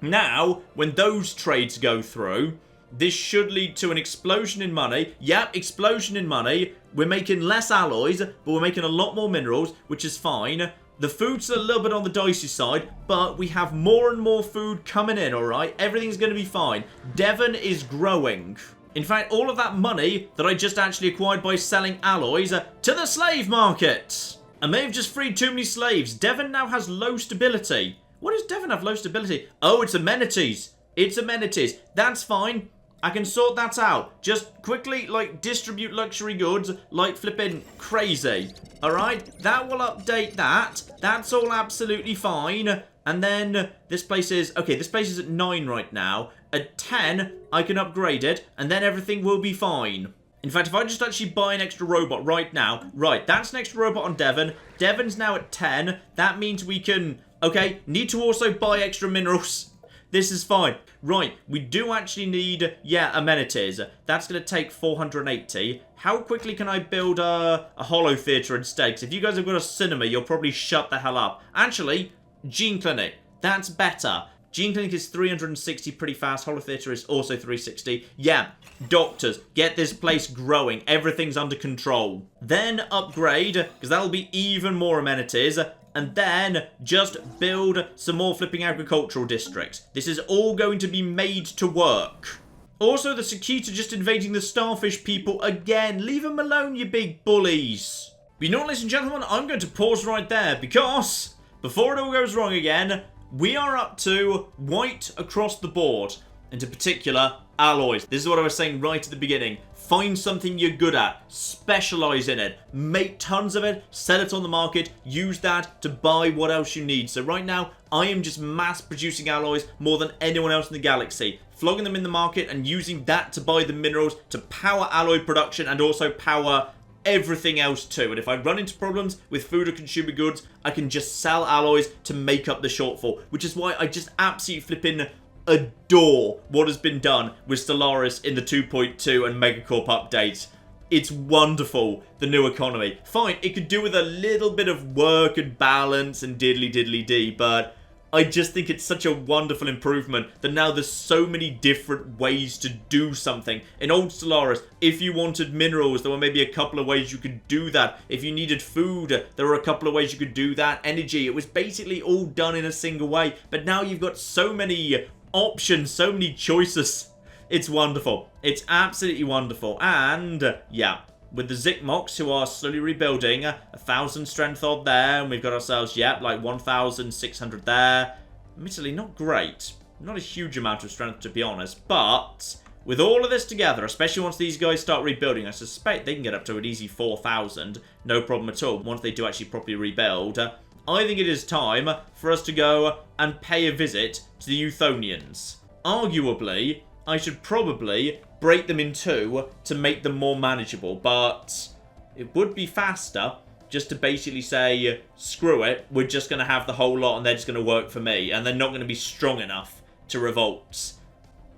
S1: now, when those trades go through, this should lead to an explosion in money. Yep, explosion in money. We're making less alloys, but we're making a lot more minerals, which is fine. The food's a little bit on the dicey side, but we have more and more food coming in, alright? Everything's going to be fine. Devon is growing. In fact, all of that money that I just actually acquired by selling alloys to the slave market. I may have just freed too many slaves. Devon now has low stability. What does Devon have low stability? Oh, it's amenities. It's amenities. That's fine. I can sort that out. Just quickly, like, distribute luxury goods like flipping crazy. Alright? That will update that. That's all absolutely fine. And then this place is... Okay, this place is at 9 right now. At 10, I can upgrade it, and then everything will be fine. In fact, if I just actually buy an extra robot right now... Right, that's an extra robot on Devon. Devon's now at 10. That means we can... Okay, need to also buy extra minerals. This is fine. Right, we do actually need, amenities. That's going to take 480. How quickly can I build a holo theatre instead? Because if you guys have got a cinema, you'll probably shut the hell up. Actually, Gene Clinic. That's better. Gene Clinic is 360 pretty fast. Holo Theatre is also 360. Yeah, doctors, get this place growing. Everything's under control. Then upgrade, because that'll be even more amenities. And then just build some more flipping agricultural districts. This is all going to be made to work. Also, the Sakita just invading the starfish people again. Leave them alone, you big bullies. But you know what, ladies and gentlemen? I'm going to pause right there because before it all goes wrong again, we are up to white across the board. And in particular, alloys. This is what I was saying right at the beginning. Find something you're good at. Specialize in it. Make tons of it. Sell it on the market. Use that to buy what else you need. So right now, I am just mass producing alloys more than anyone else in the galaxy. Flogging them in the market and using that to buy the minerals to power alloy production and also power everything else too. And if I run into problems with food or consumer goods, I can just sell alloys to make up the shortfall. Which is why I just absolutely flipping adore what has been done with Stellaris in the 2.2 and MegaCorp updates. It's wonderful, the new economy. Fine, it could do with a little bit of work and balance and diddly-diddly-dee, but I just think it's such a wonderful improvement that now there's so many different ways to do something. In old Stellaris, if you wanted minerals, there were maybe a couple of ways you could do that. If you needed food, there were a couple of ways you could do that. Energy, it was basically all done in a single way. But now you've got so many options, so many choices. It's wonderful. It's absolutely wonderful. And, yeah, with the Zikmoks, who are slowly rebuilding, 1,000 strength odd there, and we've got ourselves, like 1,600 there. Admittedly, not great. Not a huge amount of strength, to be honest, but with all of this together, especially once these guys start rebuilding, I suspect they can get up to an easy 4,000, no problem at all, once they do actually properly rebuild. I think it is time for us to go and pay a visit to the Euthonians. Arguably, I should probably break them in two to make them more manageable, but it would be faster just to basically say, screw it, we're just going to have the whole lot and they're just going to work for me, and they're not going to be strong enough to revolt.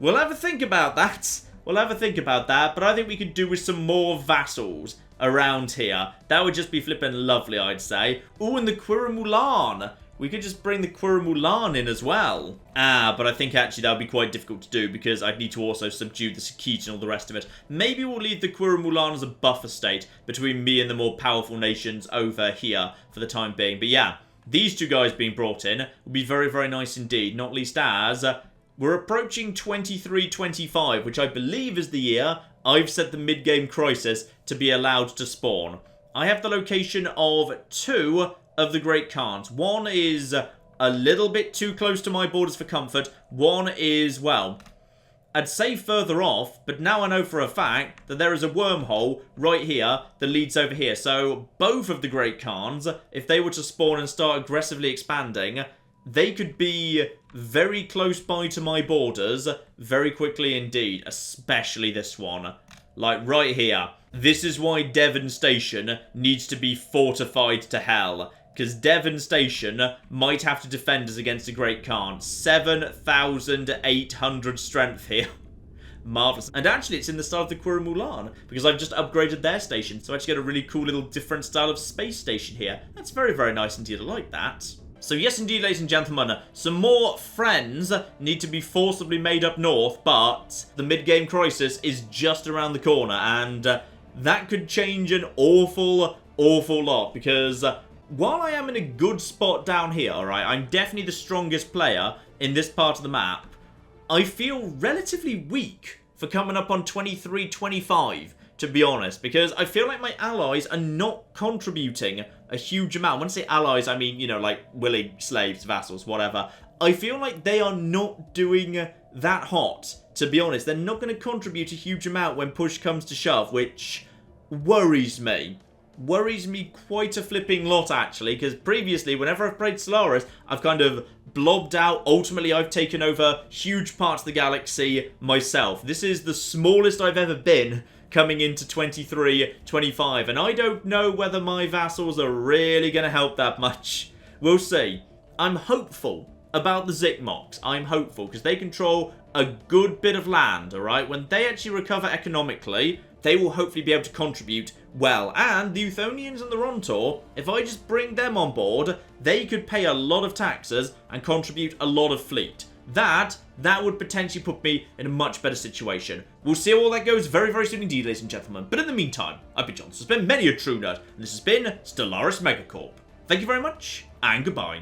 S1: We'll have a think about that. We'll have a think about that, but I think we could do with some more vassals around here. That would just be flipping lovely, I'd say. Ooh, and the Quiramulan. We could just bring the Quiramulan in as well. But I think actually that would be quite difficult to do because I'd need to also subdue the Sakit and all the rest of it. Maybe we'll leave the Quiramulan as a buffer state between me and the more powerful nations over here for the time being. But yeah, these two guys being brought in would be very, very nice indeed. Not least as we're approaching 2325, which I believe is the year I've set the mid-game crisis to be allowed to spawn. I have the location of 2 of the Great Khans. One is a little bit too close to my borders for comfort. One is, well, I'd say further off, but now I know for a fact that there is a wormhole right here that leads over here. So both of the Great Khans, if they were to spawn and start aggressively expanding, they could be very close by to my borders very quickly indeed, especially this one. Like right here. This is why Devon Station needs to be fortified to hell. because Devon Station might have to defend us against a Great Khan. 7,800 strength here. Marvellous. And actually, it's in the style of the Quirrell, because I've just upgraded their station, so I actually get a really cool little different style of space station here. That's very, very nice indeed. I like that. So yes, indeed, ladies and gentlemen, some more friends need to be forcibly made up north, but the mid-game crisis is just around the corner, and that could change an awful lot, because while I am in a good spot down here, alright, I'm definitely the strongest player in this part of the map, I feel relatively weak for coming up on 23-25, to be honest, because I feel like my allies are not contributing a huge amount. When I say allies, I mean, you know, like willing slaves, vassals, whatever. I feel like they are not doing that hot, to be honest. They're not going to contribute a huge amount when push comes to shove, which worries me. Worries me quite a flipping lot, actually, because previously, whenever I've played Stellaris, I've kind of blobbed out. Ultimately, I've taken over huge parts of the galaxy myself. This is the smallest I've ever been coming into 23-25, and I don't know whether my vassals are really going to help that much. We'll see. I'm hopeful about the Zikmoks. I'm hopeful, because they control a good bit of land, alright? When they actually recover economically, they will hopefully be able to contribute well. And the Euthonians and the Rontor, if I just bring them on board, they could pay a lot of taxes and contribute a lot of fleet. That would potentially put me in a much better situation. We'll see how all that goes very, very soon indeed, ladies and gentlemen. But in the meantime, I've been John. This has been many a true nerd, and this has been Stellaris MegaCorp. Thank you very much, and goodbye.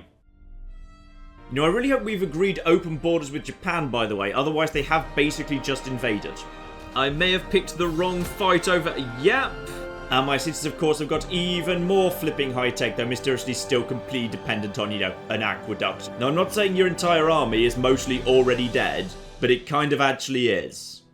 S1: You know, I really hope we've agreed open borders with Japan, by the way. Otherwise, they have basically just invaded. I may have picked the wrong fight over... Yep. And my cities, of course, have got even more flipping high-tech. They're mysteriously still completely dependent on, you know, an aqueduct. Now, I'm not saying your entire army is mostly already dead, but it kind of actually is.